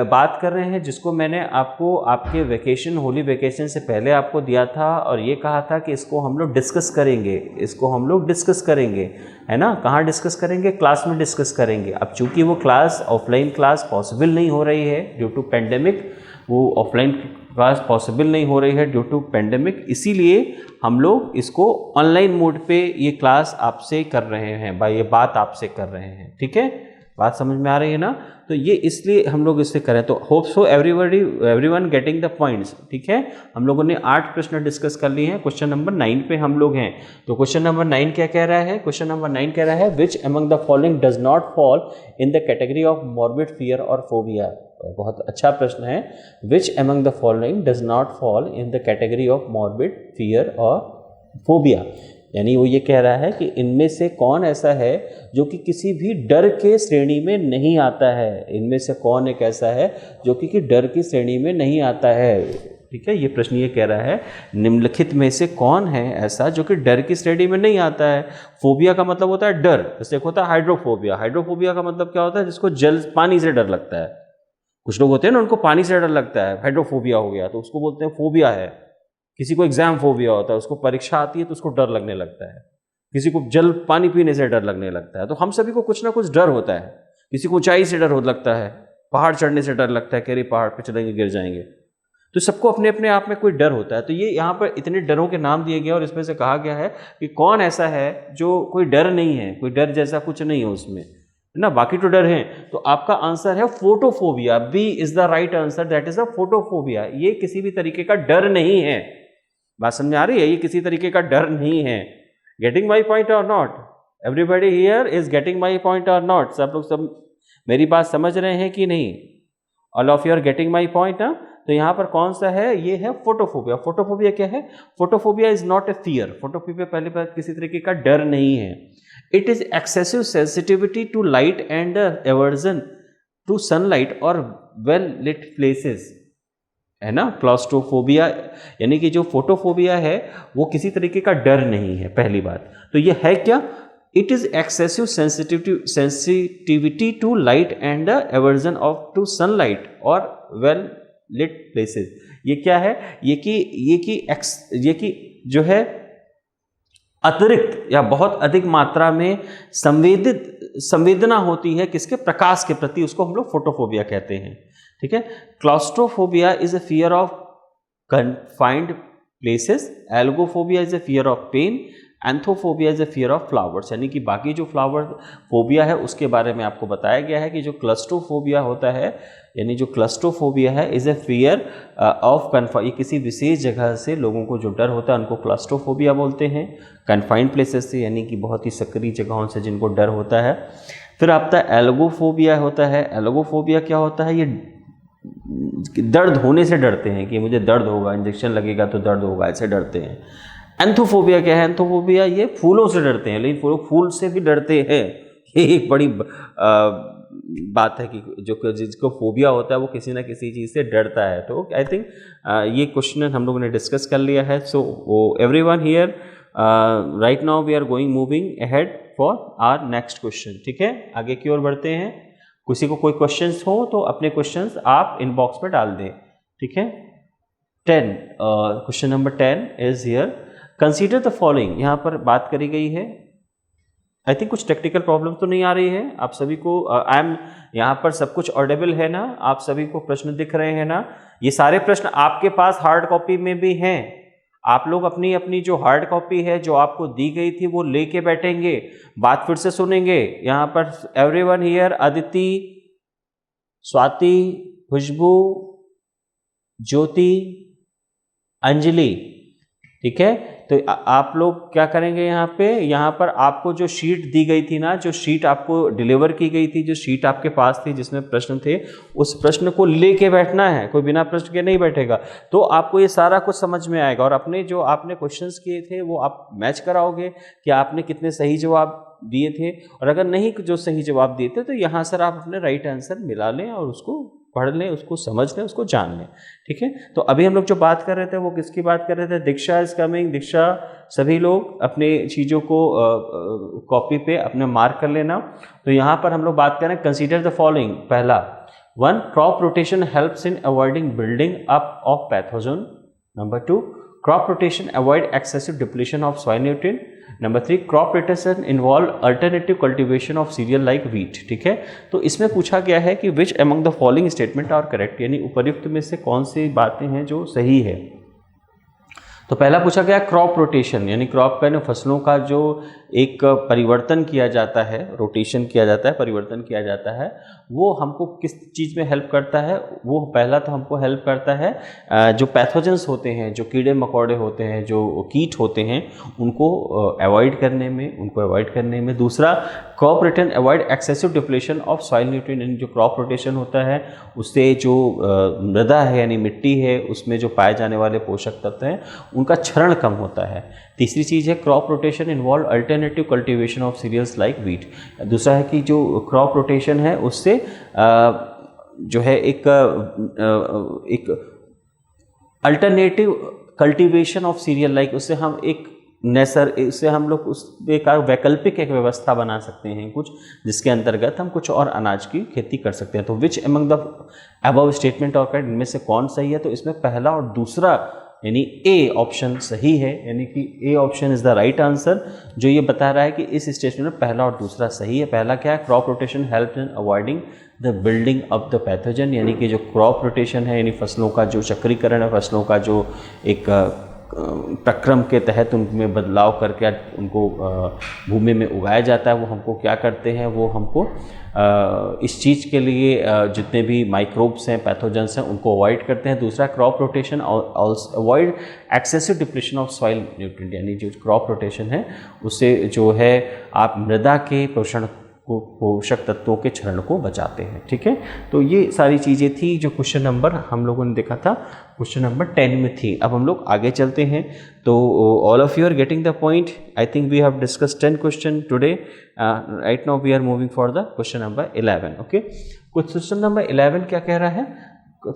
बात कर रहे हैं जिसको मैंने आपको आपके वेकेशन, होली वेकेशन से पहले आपको दिया था और ये कहा था कि इसको हम लोग डिस्कस करेंगे, इसको हम लोग डिस्कस करेंगे, है ना। कहाँ डिस्कस करेंगे? क्लास में डिस्कस करेंगे। अब चूंकि वो क्लास, ऑफलाइन क्लास पॉसिबल नहीं हो रही है ड्यू टू पेंडेमिक, वो ऑफलाइन क्लास पॉसिबल नहीं हो रही है ड्यू टू पेंडेमिक, इसीलिए हम लोग इसको ऑनलाइन मोड पे ये क्लास आपसे कर रहे हैं, भाई ये बात आपसे कर रहे हैं, ठीक है। बात समझ में आ रही है ना? तो ये इसलिए हम लोग इससे करें। तो hope so everyone getting the points, ठीक है। हम लोगों ने 8 प्रश्न डिस्कस कर लिए हैं। क्वेश्चन नंबर 9 पे हम लोग हैं। तो क्वेश्चन नंबर 9 क्या कह रहा है? क्वेश्चन नंबर 9 कह रहा है which among the following does not fall in the category of morbid fear और फोबिया। बहुत अच्छा प्रश्न है। Which among the following does not fall in the category of morbid fear और फोबिया, यानी वो ये कह रहा है कि इनमें से कौन ऐसा है जो कि किसी भी डर के श्रेणी में नहीं आता है। इनमें से कौन एक ऐसा है जो कि डर की श्रेणी में नहीं आता है, ठीक है। ये प्रश्न ये कह रहा है निम्नलिखित में से कौन है ऐसा जो कि डर की श्रेणी में नहीं आता है। फोबिया का मतलब होता है डर, जैसे एक होता है हाइड्रोफोबिया। हाइड्रोफोबिया का मतलब क्या होता है? जिसको जल, पानी से डर लगता है। कुछ लोग होते हैं ना, उनको पानी से डर लगता है, हाइड्रोफोबिया हो गया, तो उसको बोलते हैं फोबिया है। किसी को एग्जाम फोबिया होता है, उसको परीक्षा आती है तो उसको डर लगने लगता है। किसी को जल, पानी पीने से डर लगने लगता है। तो हम सभी को कुछ ना कुछ डर होता है। किसी को ऊंचाई से डर हो लगता है, पहाड़ चढ़ने से डर लगता है कि अरे पहाड़ पे चढ़ेंगे गिर जाएंगे। तो सबको अपने अपने आप में कोई डर होता है। तो ये यहाँ पर इतने डरों के नाम दिए गए और इसमें से कहा गया है कि कौन ऐसा है जो कोई डर नहीं है, कोई डर जैसा कुछ नहीं है उसमें, है ना। बाकी तो डर हैं। तो आपका आंसर है photophobia. B is the right answer, that is the photophobia. ये किसी भी तरीके का डर नहीं है। बात समझ आ रही है? ये किसी तरीके का डर नहीं है। गेटिंग माई पॉइंट और not? Everybody here is getting my point और नॉट? सब लोग सब मेरी बात समझ रहे हैं कि नहीं? All of you are getting my point ना? तो यहाँ पर कौन सा है? ये है फोटोफोबिया। फोटोफोबिया क्या है? Photophobia is not a fear. Photophobia पहली बात किसी तरीके का डर नहीं है। It is excessive sensitivity to light and aversion to sunlight और वेल लिट प्लेसेस, है ना। क्लॉस्ट्रोफोबिया यानी कि जो फोटोफोबिया है वो किसी तरीके का डर नहीं है, पहली बात। तो ये है क्या? It is excessive sensitivity to light and the aversion of to sunlight और वेल लिट प्लेसेस। ये क्या है? ये कि जो है अतिरिक्त या बहुत अधिक मात्रा में संवेदना होती है किसके? प्रकाश के प्रति, उसको हम लोग फोटोफोबिया कहते हैं। ठीक है। Claustrophobia is a fear of confined places, algophobia is a fear of pain, anthophobia is a fear of flowers. यानी कि बाकी जो फ्लावर फोबिया है उसके बारे में आपको बताया गया है कि जो क्लस्ट्रोफोबिया होता है, यानी जो क्लस्ट्रोफोबिया है is a fear of confine, किसी विशेष जगह से लोगों को जो डर होता है उनको क्लस्ट्रोफोबिया बोलते हैं। कन्फाइंड प्लेसेस से यानी कि बहुत ही सक्रिय जगहों से जिनको डर होता है। फिर आपका एल्गोफोबिया होता है। एल्गोफोबिया क्या होता है? ये दर्द होने से डरते हैं कि मुझे दर्द होगा, इंजेक्शन लगेगा तो दर्द होगा, ऐसे डरते हैं। एंथोफोबिया क्या है? एंथोफोबिया ये फूलों से डरते हैं, लेकिन फूल से भी डरते हैं। ये एक बड़ी बात है कि जो जिसको फोबिया होता है वो किसी ना किसी चीज़ से डरता है। तो आई थिंक ये क्वेश्चन हम लोगों ने डिस्कस कर लिया है। So everyone here right now we are going moving ahead for our next question. ठीक है, आगे की ओर बढ़ते हैं। किसी को कोई क्वेश्चंस हो तो अपने क्वेश्चंस आप इनबॉक्स में डाल दें। ठीक है। 10 question number 10 is here, consider the following. यहाँ पर बात करी गई है। आई थिंक कुछ टेक्निकल प्रॉब्लम तो नहीं आ रही है आप सभी को? आई एम यहाँ पर सब कुछ ऑडिबल है ना? आप सभी को प्रश्न दिख रहे हैं ना? ये सारे प्रश्न आपके पास हार्ड कॉपी में भी हैं। आप लोग अपनी अपनी जो हार्ड कॉपी है जो आपको दी गई थी वो लेके बैठेंगे, बात फिर से सुनेंगे। यहाँ पर एवरीवन हियर, अदिति, स्वाति, खुशबू, ज्योति, अंजलि। ठीक है, तो आप लोग क्या करेंगे? यहाँ पर आपको जो शीट दी गई थी ना, जो शीट आपको डिलीवर की गई थी, जो शीट आपके पास थी जिसमें प्रश्न थे, उस प्रश्न को लेके बैठना है। कोई बिना प्रश्न के नहीं बैठेगा। तो आपको ये सारा कुछ समझ में आएगा और अपने जो आपने क्वेश्चंस किए थे वो आप मैच कराओगे कि आपने कितने सही जवाब दिए थे। और अगर नहीं जो सही जवाब दिए थे तो यहाँ सर आप अपने राइट आंसर मिला लें और उसको पढ़ लें, उसको समझ लें, उसको जान लें। ठीक है, तो अभी हम लोग जो बात कर रहे थे वो किसकी बात कर रहे थे? दीक्षा इज कमिंग। दीक्षा, सभी लोग अपने चीज़ों को कॉपी पे अपने मार्क कर लेना। तो यहाँ पर हम लोग बात करें, कंसीडर द फॉलोइंग। पहला, 1, crop rotation helps in avoiding building up of pathogen. Number 2, crop rotation avoid excessive depletion of soil nutrient. Number 3, crop rotation involve alternative cultivation of cereal like wheat. ठीक है, तो इसमें पूछा गया है कि which among the following statement are correct, यानी उपर्युक्त में से कौन सी बातें हैं जो सही है। तो पहला पूछा गया क्रॉप रोटेशन, यानी क्रॉप का फसलों का जो एक परिवर्तन किया जाता है, रोटेशन किया जाता है, परिवर्तन किया जाता है, वो हमको किस चीज़ में हेल्प करता है? वो पहला तो हमको हेल्प करता है जो पैथोजेंस होते हैं, जो कीड़े मकोड़े होते हैं, जो कीट होते हैं, उनको अवॉइड करने में। दूसरा, crop rotation avoid excessive depletion of soil nutrient, यानी जो क्रॉप रोटेशन होता है उससे जो मृदा है यानी मिट्टी है उसमें जो पाए जाने वाले पोषक तत्व हैं उनका क्षरण कम होता है। तीसरी चीज़ है, crop rotation involve alternative cultivation of cereals like wheat. दूसरा है कि जो क्रॉप रोटेशन है उससे जो है एक alternative cultivation of cereal like, उससे हम उससे हम लोग उस एक वैकल्पिक एक व्यवस्था बना सकते हैं कुछ, जिसके अंतर्गत हम कुछ और अनाज की खेती कर सकते हैं। तो विच among the above statement of correct, इनमें से कौन सही है? तो इसमें पहला और दूसरा यानी ए ऑप्शन सही है, यानी कि A option is the right answer, जो ये बता रहा है कि इस स्टेटमेंट में पहला और दूसरा सही है। पहला क्या है? Crop rotation help in avoiding the building of the pathogen, यानी कि जो क्रॉप रोटेशन है यानी फसलों का जो चक्रीकरण है, फसलों का जो एक प्रक्रम के तहत उनमें बदलाव करके उनको भूमि में उगाया जाता है, वो हमको क्या करते हैं, वो हमको इस चीज़ के लिए जितने भी माइक्रोब्स हैं, पैथोजेंस हैं, उनको अवॉइड करते हैं। दूसरा crop rotation, avoid excessive depletion of soil nutrient, यानी जो क्रॉप रोटेशन है उससे जो है आप मृदा के पोषक तत्वों के क्षरण को बचाते हैं। ठीक है, तो ये सारी चीज़ें थी जो क्वेश्चन नंबर हम लोगों ने देखा था, क्वेश्चन नंबर 10 में थी। अब हम लोग आगे चलते हैं। तो all of you are getting the point. I think we have discuss 10 question today. Right now we are moving for the question number 11। Okay, question number 11 क्या कह रहा है?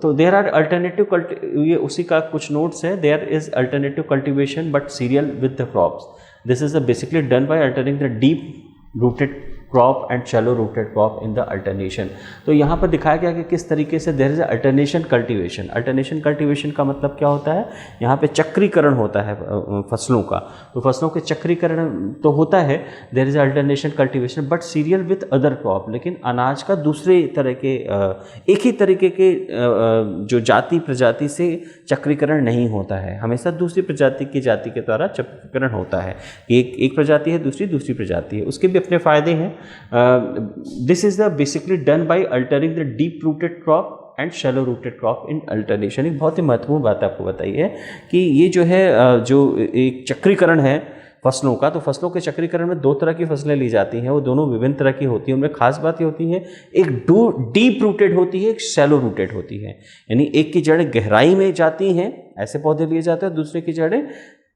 तो देयर आर अल्टरनेटिव, ये उसी का कुछ नोट्स है। There is alternative cultivation but cereal with the crops. This is basically done by alternating the deep rooted crop and shallow rooted crop in the alternation. तो यहाँ पर दिखाया गया कि किस तरीके से there is alternation cultivation. Alternation cultivation का मतलब क्या होता है? यहाँ पे चक्रीकरण होता है फसलों का। तो फसलों के चक्रीकरण तो होता है, there is alternation cultivation but cereal with other crop, लेकिन अनाज का दूसरे तरह के एक ही तरीके के जो जाति प्रजाति से चक्रीकरण नहीं होता है, हमेशा दूसरी प्रजाति की जाति के द्वारा चक्रीकरण होता है। एक प्रजाति है, दूसरी प्रजाति है, उसके भी अपने फायदे हैं। This is the basically done by altering the deep rooted crop and shallow rooted crop in alternation। एक बहुत ही महत्वपूर्ण बात आपको बताई है कि ये जो है जो एक चक्रीकरण है फसलों का, तो फसलों के चक्रीकरण में दो तरह की फसलें ली जाती हैं, वो दोनों विभिन्न तरह की होती हैं। उनमें खास बात ये होती है, एक डीप रूटेड होती है, एक शैलो रूटेड होती है, यानी एक की जड़ें गहराई में जाती हैं, ऐसे पौधे लिए जाते हैं, दूसरे की जड़ें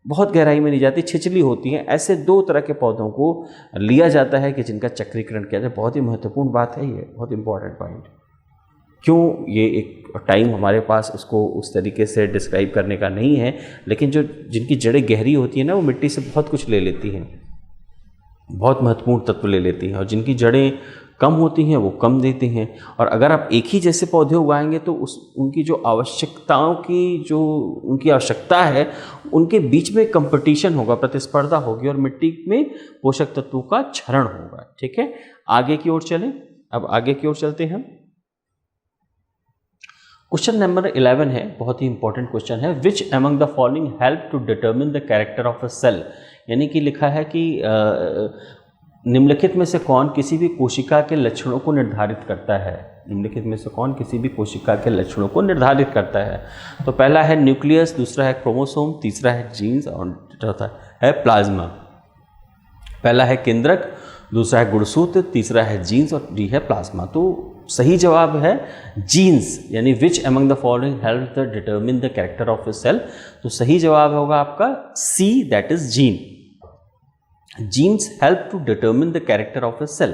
बहुत गहराई में नहीं जाती, छिछली होती हैं। ऐसे दो तरह के पौधों को लिया जाता है कि जिनका चक्रीकरण किया जाए। बहुत ही महत्वपूर्ण बात है, ये बहुत इंपॉर्टेंट पॉइंट। क्यों? ये एक टाइम हमारे पास उसको उस तरीके से डिस्क्राइब करने का नहीं है, लेकिन जिनकी जड़ें गहरी होती हैं ना, वो मिट्टी से बहुत कुछ ले लेती हैं, बहुत महत्वपूर्ण तत्व ले लेती हैं, और जिनकी जड़ें कम होती हैं वो कम देती हैं। और अगर आप एक ही जैसे पौधे उगाएंगे तो उनकी जो आवश्यकताओं की जो उनकी आवश्यकता है, उनके बीच में कंपटीशन होगा, प्रतिस्पर्धा होगी, और मिट्टी में पोषक तत्वों का क्षरण होगा। ठीक है, आगे की ओर चलें। अब आगे की ओर चलते हैं। क्वेश्चन नंबर 11 है, बहुत ही इंपॉर्टेंट क्वेश्चन है। Which among the following help to determine the character of a cell, यानी कि लिखा है कि निम्नलिखित में से कौन किसी भी कोशिका के लक्षणों को निर्धारित करता है? निम्नलिखित में से कौन किसी भी कोशिका के लक्षणों को निर्धारित करता है? तो पहला है न्यूक्लियस, दूसरा है क्रोमोसोम, तीसरा है जीन्स और चौथा है प्लाज्मा। पहला है केंद्रक, दूसरा है गुणसूत्र, तीसरा है जीन्स और डी है प्लाज्मा। तो सही जवाब है जीन्स, यानी which among the following help the determine the character of a cell. तो सही जवाब होगा आपका C, that is gene. Genes help to determine the character of a cell.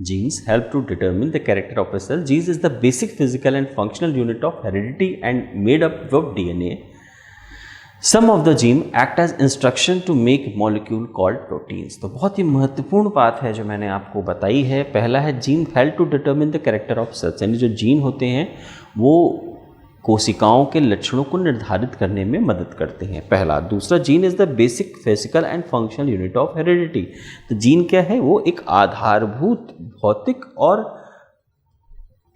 Genes help to determine the character of a cell. Genes is the basic physical and functional unit of heredity and made up of DNA. Some of the gene act as instruction to make molecule called proteins. तो बहुत ही महत्वपूर्ण बात है जो मैंने आपको बताई है। पहला है gene help to determine the character of cells, यानी जो जीन होते हैं वो कोशिकाओं के लक्षणों को निर्धारित करने में मदद करते हैं, पहला। दूसरा, gene is the basic physical and functional unit of heredity. तो जीन क्या है? वो एक आधारभूत भौतिक और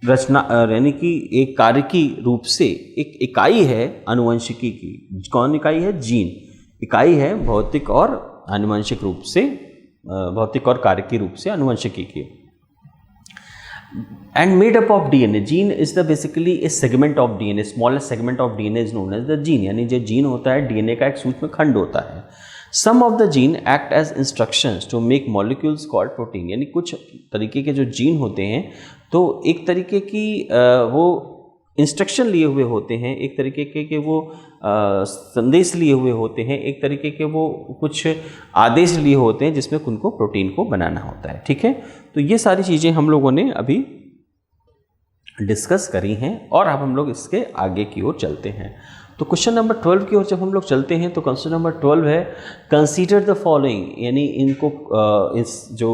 रचना, यानी कि एक कार्यकी रूप से एक इकाई है आनुवंशिकी की। कौन इकाई है? जीन इकाई है भौतिक और आनुवंशिक रूप से, भौतिक और कार्यकी रूप से आनुवंशिकी की। and made up of DNA. Gene is the basically a segment of DNA. Smallest segment of DNA is known as the gene. यानी जो जीन होता है DNA का एक सूक्ष्म खंड होता है। Some of the gene act as instructions to make molecules called protein. यानी कुछ तरीके के जो जीन होते हैं तो एक तरीके की वो इंस्ट्रक्शन लिए हुए होते हैं, एक तरीके के वो संदेश लिए हुए होते हैं, एक तरीके के वो कुछ आदेश लिए होते हैं जिसमें उनको प्रोटीन को बनाना होता है। ठीक है, तो ये सारी चीज़ें हम लोगों ने अभी डिस्कस करी हैं और अब हम लोग इसके आगे की ओर चलते हैं। तो क्वेश्चन नंबर 12 की ओर जब हम लोग चलते हैं तो क्वेश्चन नंबर 12 है कंसीडर द फॉलोइंग, यानी इनको इस जो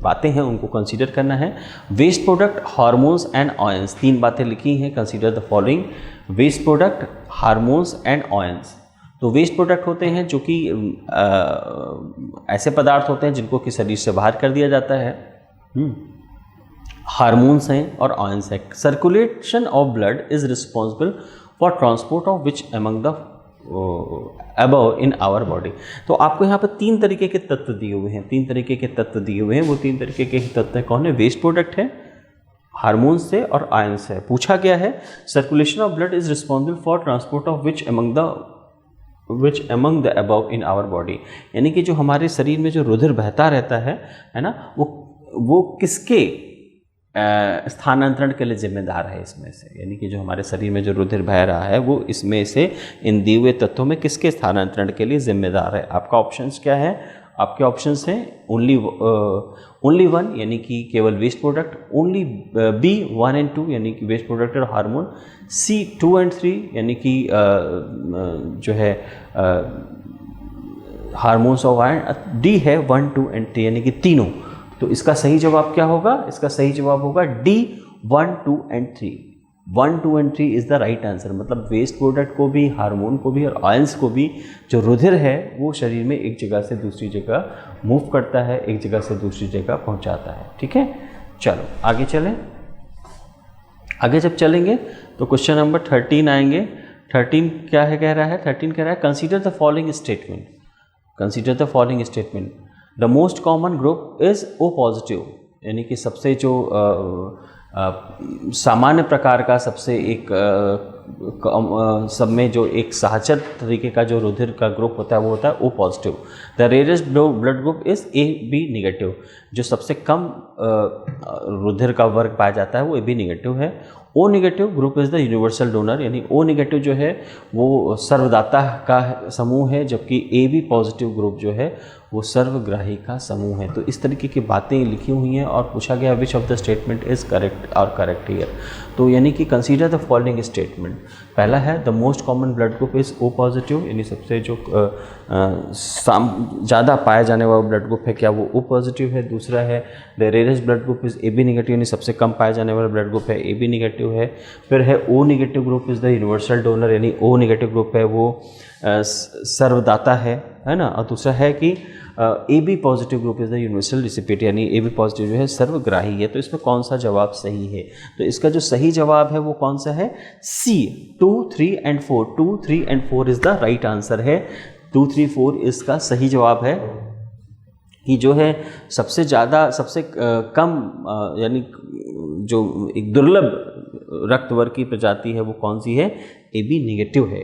बातें हैं उनको कंसीडर करना है। Waste product, hormones and ions, तीन बातें लिखी हैं। Consider the following waste product, hormones and ions. तो वेस्ट प्रोडक्ट होते हैं जो कि ऐसे पदार्थ होते हैं जिनको कि शरीर से बाहर कर दिया जाता है। हार्मोन्स हैं और ऑयंस है। Circulation of blood is responsible for transport of which among the above in our body. तो आपको यहाँ पर 3 तरीके के तत्व दिए हुए हैं, 3 तरीके के तत्व दिए हुए हैं। वो 3 तरीके के तत्व है, कौन है? वेस्ट प्रोडक्ट है, हार्मोन्स से और आयंस है। पूछा गया है circulation of blood is responsible for transport of which among the above in our body, यानी कि जो हमारे शरीर में जो रुधिर बहता रहता है ना, वो किसके स्थानांतरण के लिए जिम्मेदार है इसमें से, यानी कि जो हमारे शरीर में जो रुधिर बह रहा है वो इसमें से इन दिए हुए तत्वों में किसके स्थानांतरण के लिए जिम्मेदार है? आपका ऑप्शंस क्या है? आपके ऑप्शंस हैं ओनली 1 यानी कि केवल waste product, only B 1 and 2 यानी कि वेस्ट प्रोडक्ट और हार्मोन, सी 2 and 3 यानी कि जो है हार्मोन्स ऑफ आयरन, डी है 1, 2 and 3 यानी कि तीनों। तो इसका सही जवाब क्या होगा? इसका सही जवाब होगा D 1, 2 and 3। 1, 2 and 3 is the right answer. मतलब वेस्ट प्रोडक्ट को भी, हार्मोन को भी और आयंस को भी जो रुधिर है वो शरीर में एक जगह से दूसरी जगह मूव करता है, एक जगह से दूसरी जगह पहुंचाता है। ठीक है, चलो आगे चलें। आगे जब चलेंगे तो क्वेश्चन नंबर 13 आएंगे। 13 क्या है कह रहा है? 13 कह रहा है consider the following statement, consider the following statement. The most common group is O positive, यानी कि सबसे जो सामान्य प्रकार का सबसे एक सब में जो एक सहचर तरीके का जो रुधिर का ग्रुप होता है वो होता है O positive. The rarest blood group is A B negative, जो सबसे कम रुधिर का वर्ग पाया जाता है वो ए बी निगेटिव है। O negative group is the universal donor, यानी ओ नेगेटिव जो है वो सर्वदाता का समूह है, जबकि ए बी पॉजिटिव ग्रुप जो है वो सर्वग्राही का समूह है। तो इस तरीके की बातें लिखी हुई हैं और पूछा गया which of the statement is correct और करेक्ट हियर। तो यानी कि कंसीडर द फॉलोइंग स्टेटमेंट। पहला है the most common blood group is O positive, यानी सबसे जो ज़्यादा पाया जाने वाला ब्लड ग्रुप है क्या वो ओ पॉजिटिव है। दूसरा है the rarest blood group is A B negative, यानी सबसे कम पाया जाने वाला ब्लड ग्रुप है ए बी निगेटिव है। फिर है O negative group is the universal donor, यानी ओ नेगेटिव ग्रुप है वो सर्वदाता है ना। और दूसरा है कि A B positive group is the universal recipient, यानी ए बी पॉजिटिव जो है सर्वग्राही है। तो इसमें कौन सा जवाब सही है? तो इसका जो सही जवाब है वो कौन सा है? सी 2, 3 and 4। 2, 3 and 4 is the right answer है। 2, 3, 4 इसका सही जवाब है कि जो है सबसे ज़्यादा सबसे कम यानी जो एक दुर्लभ रक्त वर्ग की प्रजाति है वो कौन सी है? ए बी निगेटिव है।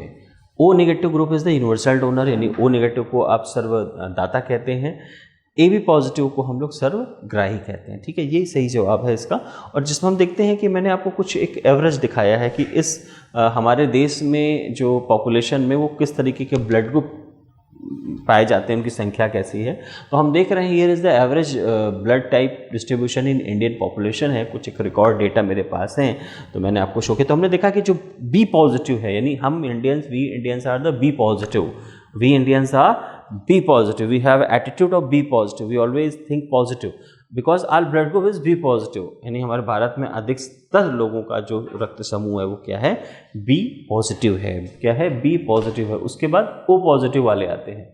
O negative group is the universal donor, यानी ओ नेगेटिव को आप सर्वदाता कहते हैं, ए बी पॉजिटिव को हम लोग सर्वग्राही कहते हैं। ठीक है, ये सही जवाब है इसका। और जिसमें हम देखते हैं कि मैंने आपको कुछ एक एवरेज दिखाया है कि इस हमारे देश में जो पॉपुलेशन में वो किस तरीके के ब्लड ग्रुप पाए जाते हैं, उनकी संख्या कैसी है। तो हम देख रहे हैं here is the average blood type distribution in Indian population है। कुछ एक रिकॉर्ड डेटा मेरे पास हैं तो मैंने आपको शो किया। तो हमने देखा कि जो बी पॉजिटिव है, यानी हम Indians, we Indians are the B positive, we Indians are B positive, we have attitude of B positive, we always think positive because our blood group is B positive, यानी हमारे भारत में अधिकतर लोगों का जो रक्त समूह है वो क्या है? बी पॉजिटिव है। क्या है? बी पॉजिटिव है। उसके बाद ओ पॉजिटिव वाले आते हैं,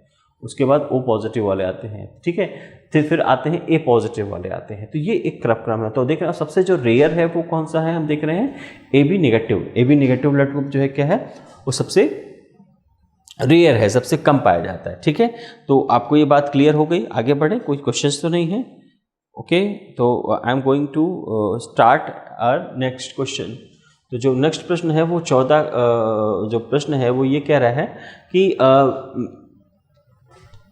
उसके बाद ओ पॉजिटिव वाले आते हैं। ठीक है, फिर आते हैं ए पॉजिटिव वाले आते हैं। तो ये एक क्रम है। तो देख रहे हैं सबसे जो रेयर है वो कौन सा है? हम देख रहे हैं A B negative. A B negative blood group जो है क्या है? वो सबसे रेयर है, सबसे कम पाया जाता है। ठीक है, तो आपको ये बात क्लियर हो गई। आगे बढ़े, कोई क्वेश्चंस तो नहीं है? ओके, तो I am going to start our next question. तो जो नेक्स्ट प्रश्न है वो 14 जो प्रश्न है वो ये कह रहा है कि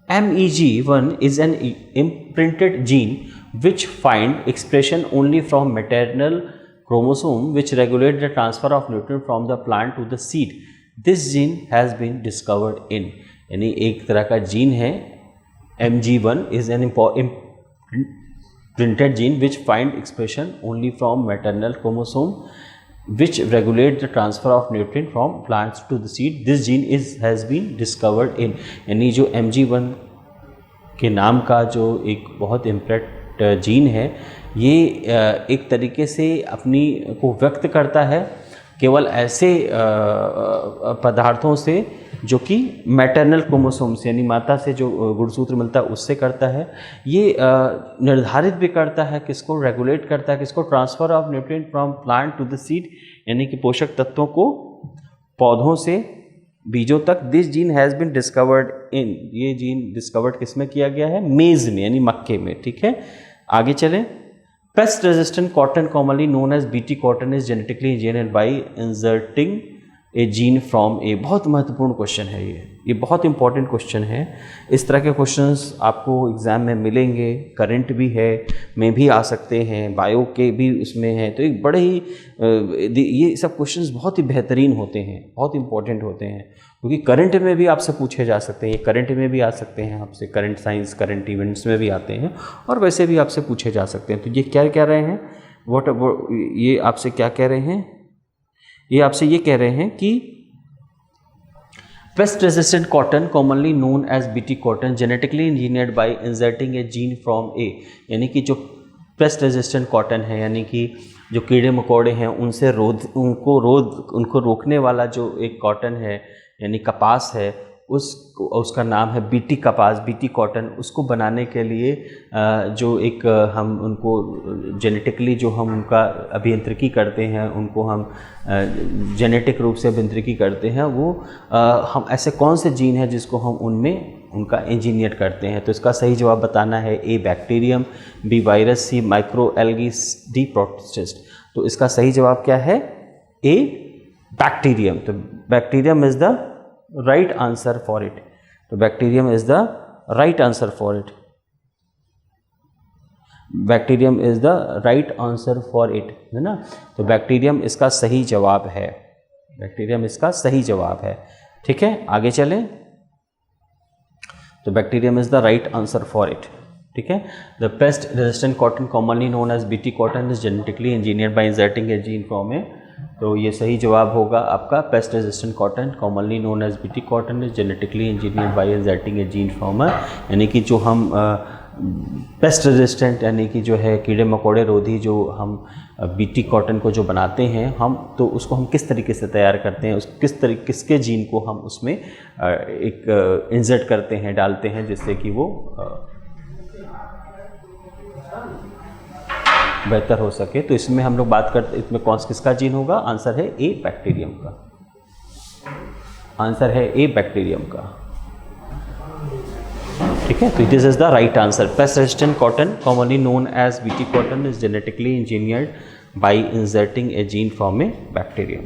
MEG1 is an imprinted gene which find expression only from maternal chromosome which regulate the transfer of nutrient from the plant to the seed. This gene has been discovered in, यानी एक तरह का जीन है MG1 is an imprinted gene which find expression only from maternal chromosome which regulate the transfer of nutrient from plants to the seed. This gene has been discovered in, यानी जो MG1 के नाम का जो एक बहुत इम्प्रेंट gene है ये एक तरीके से अपनी को व्यक्त करता है केवल ऐसे पदार्थों से जो कि मैटरनल क्रोमोसोम से, यानी माता से जो गुणसूत्र मिलता है उससे करता है। ये निर्धारित भी करता है, किसको रेगुलेट करता है, किसको? Transfer of nutrient from plant to the seed, यानी कि पोषक तत्वों को पौधों से बीजों तक। This gene has been discovered in, ये जीन डिस्कवर्ड किसमें किया गया है? मेज में, यानी मक्के में, ठीक है। आगे चलें। Pest resistant cotton commonly known as BT cotton is genetically engineered by inserting a gene from a. बहुत महत्वपूर्ण क्वेश्चन है ये बहुत इंपॉर्टेंट क्वेश्चन है। इस तरह के क्वेश्चंस आपको एग्जाम में मिलेंगे, करंट भी है में भी आ सकते हैं, बायो के भी उसमें है। तो एक बड़े ही ये सब क्वेश्चंस बहुत ही बेहतरीन होते हैं, बहुत इंपॉर्टेंट होते हैं, क्योंकि करंट में भी आपसे पूछे जा सकते हैं। ये करंट में भी आ सकते हैं आपसे, करंट साइंस, करंट इवेंट्स में भी आते हैं, और वैसे भी आपसे पूछे जा सकते हैं। तो ये क्या कह रहे हैं, ये आपसे क्या कह रहे हैं? ये आपसे ये कह रहे हैं कि pest resistant cotton commonly known as BT cotton genetically engineered by inserting a gene from a, यानी कि जो पेस्ट रेजिस्टेंट कॉटन है, यानी कि जो कीड़े मकोड़े हैं उनको रोकने वाला जो एक कॉटन है, यानी कपास है, उसका नाम है बीटी कपास, बीटी कॉटन। उसको बनाने के लिए जो एक हम उनको जेनेटिकली जो हम उनका अभियांत्रिकी करते हैं, उनको हम जेनेटिक रूप से अभियांत्रिकी करते हैं, वो हम ऐसे कौन से जीन हैं जिसको हम उनका इंजीनियर करते हैं। तो इसका सही जवाब बताना है A bacterium, B virus, C micro algae, D protist. तो इसका सही जवाब क्या है? A bacterium. तो bacterium is the right answer for it. तो bacterium is the right answer for it. Bacterium is the right answer for it, है ना। तो बैक्टीरियम इसका सही जवाब है, बैक्टीरियम इसका सही जवाब है, ठीक है। आगे चलें। तो bacterium is the right answer for it, ठीक है। The pest resistant cotton commonly known as BT cotton is genetically engineered by inserting a gene from a. तो ये सही जवाब होगा आपका, pest resistant cotton commonly known as BT cotton is genetically engineered by inserting a gene from a. यानी कि जो हम पेस्ट रेजिस्टेंट, यानी कि जो है कीड़े मकोड़े रोधी, जो हम बीटी कॉटन को जो बनाते हैं हम, तो उसको हम किस तरीके से तैयार करते हैं, किसके जीन को हम उसमें एक इंसर्ट करते हैं, डालते हैं, जिससे कि वो बेहतर हो सके। तो इसमें हम लोग बात करते, इसमें किसका जीन होगा? आंसर है ए बैक्टीरियम का, आंसर है ए बैक्टीरियम का, ठीक है। तो this is the right answer. Pest resistant cotton commonly known as BT cotton is genetically engineered by inserting a gene from a bacterium.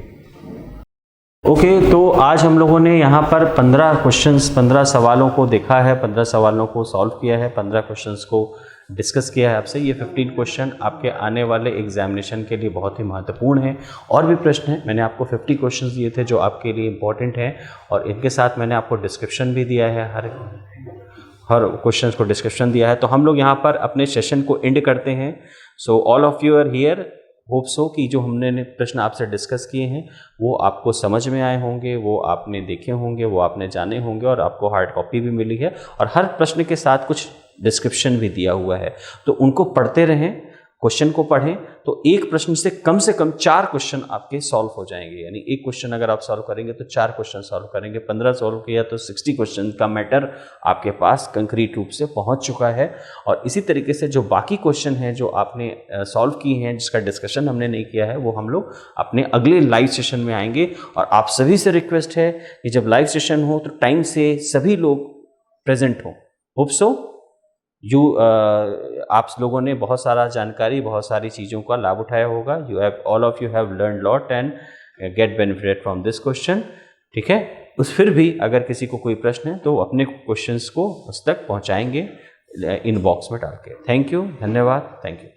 Okay, तो आज हम लोगों ने यहाँ पर 15 सवालों को देखा है, 15 सवालों को सॉल्व किया है, 15 क्वेश्चंस को डिस्कस किया है आपसे। ये 15 क्वेश्चन आपके आने वाले एग्जामिनेशन के लिए बहुत ही महत्वपूर्ण है। और भी प्रश्न हैं, मैंने आपको 50 क्वेश्चंस दिए थे जो आपके लिए इम्पोर्टेंट हैं, और इनके साथ मैंने आपको डिस्क्रिप्शन भी दिया है, हर क्वेश्चंस को डिस्क्रिप्शन दिया है। तो हम लोग यहाँ पर अपने सेशन को एंड करते हैं। So all of you are here, hope so कि जो हमने प्रश्न आपसे डिस्कस किए हैं वो आपको समझ में आए होंगे, वो आपने देखे होंगे, वो आपने जाने होंगे, और आपको हार्ड कॉपी भी मिली है, और हर प्रश्न के साथ कुछ डिस्क्रिप्शन भी दिया हुआ है। तो उनको पढ़ते रहें, क्वेश्चन को पढ़ें, तो एक प्रश्न से कम 4 क्वेश्चन आपके सॉल्व हो जाएंगे। यानी एक क्वेश्चन अगर आप सॉल्व करेंगे तो 4 क्वेश्चन सॉल्व करेंगे। 15 सॉल्व किया तो 60 क्वेश्चन का मैटर आपके पास कंक्रीट रूप से पहुंच चुका है। और इसी तरीके से जो बाकी क्वेश्चन हैं जो आपने सॉल्व किए हैं, जिसका डिस्कशन हमने नहीं किया है, वो हम लोग अपने अगले लाइव सेशन में आएंगे। और आप सभी से रिक्वेस्ट है कि जब लाइव सेशन हो तो टाइम से सभी लोग प्रेजेंट हो। होप सो आप लोगों ने बहुत सारा जानकारी, बहुत सारी चीज़ों का लाभ उठाया होगा। All of you have learn lot and get benefit from this question, ठीक है। फिर भी अगर किसी को कोई प्रश्न है तो अपने क्वेश्चंस को उस तक पहुंचाएंगे इनबॉक्स में डाल के। थैंक यू, धन्यवाद, थैंक यू।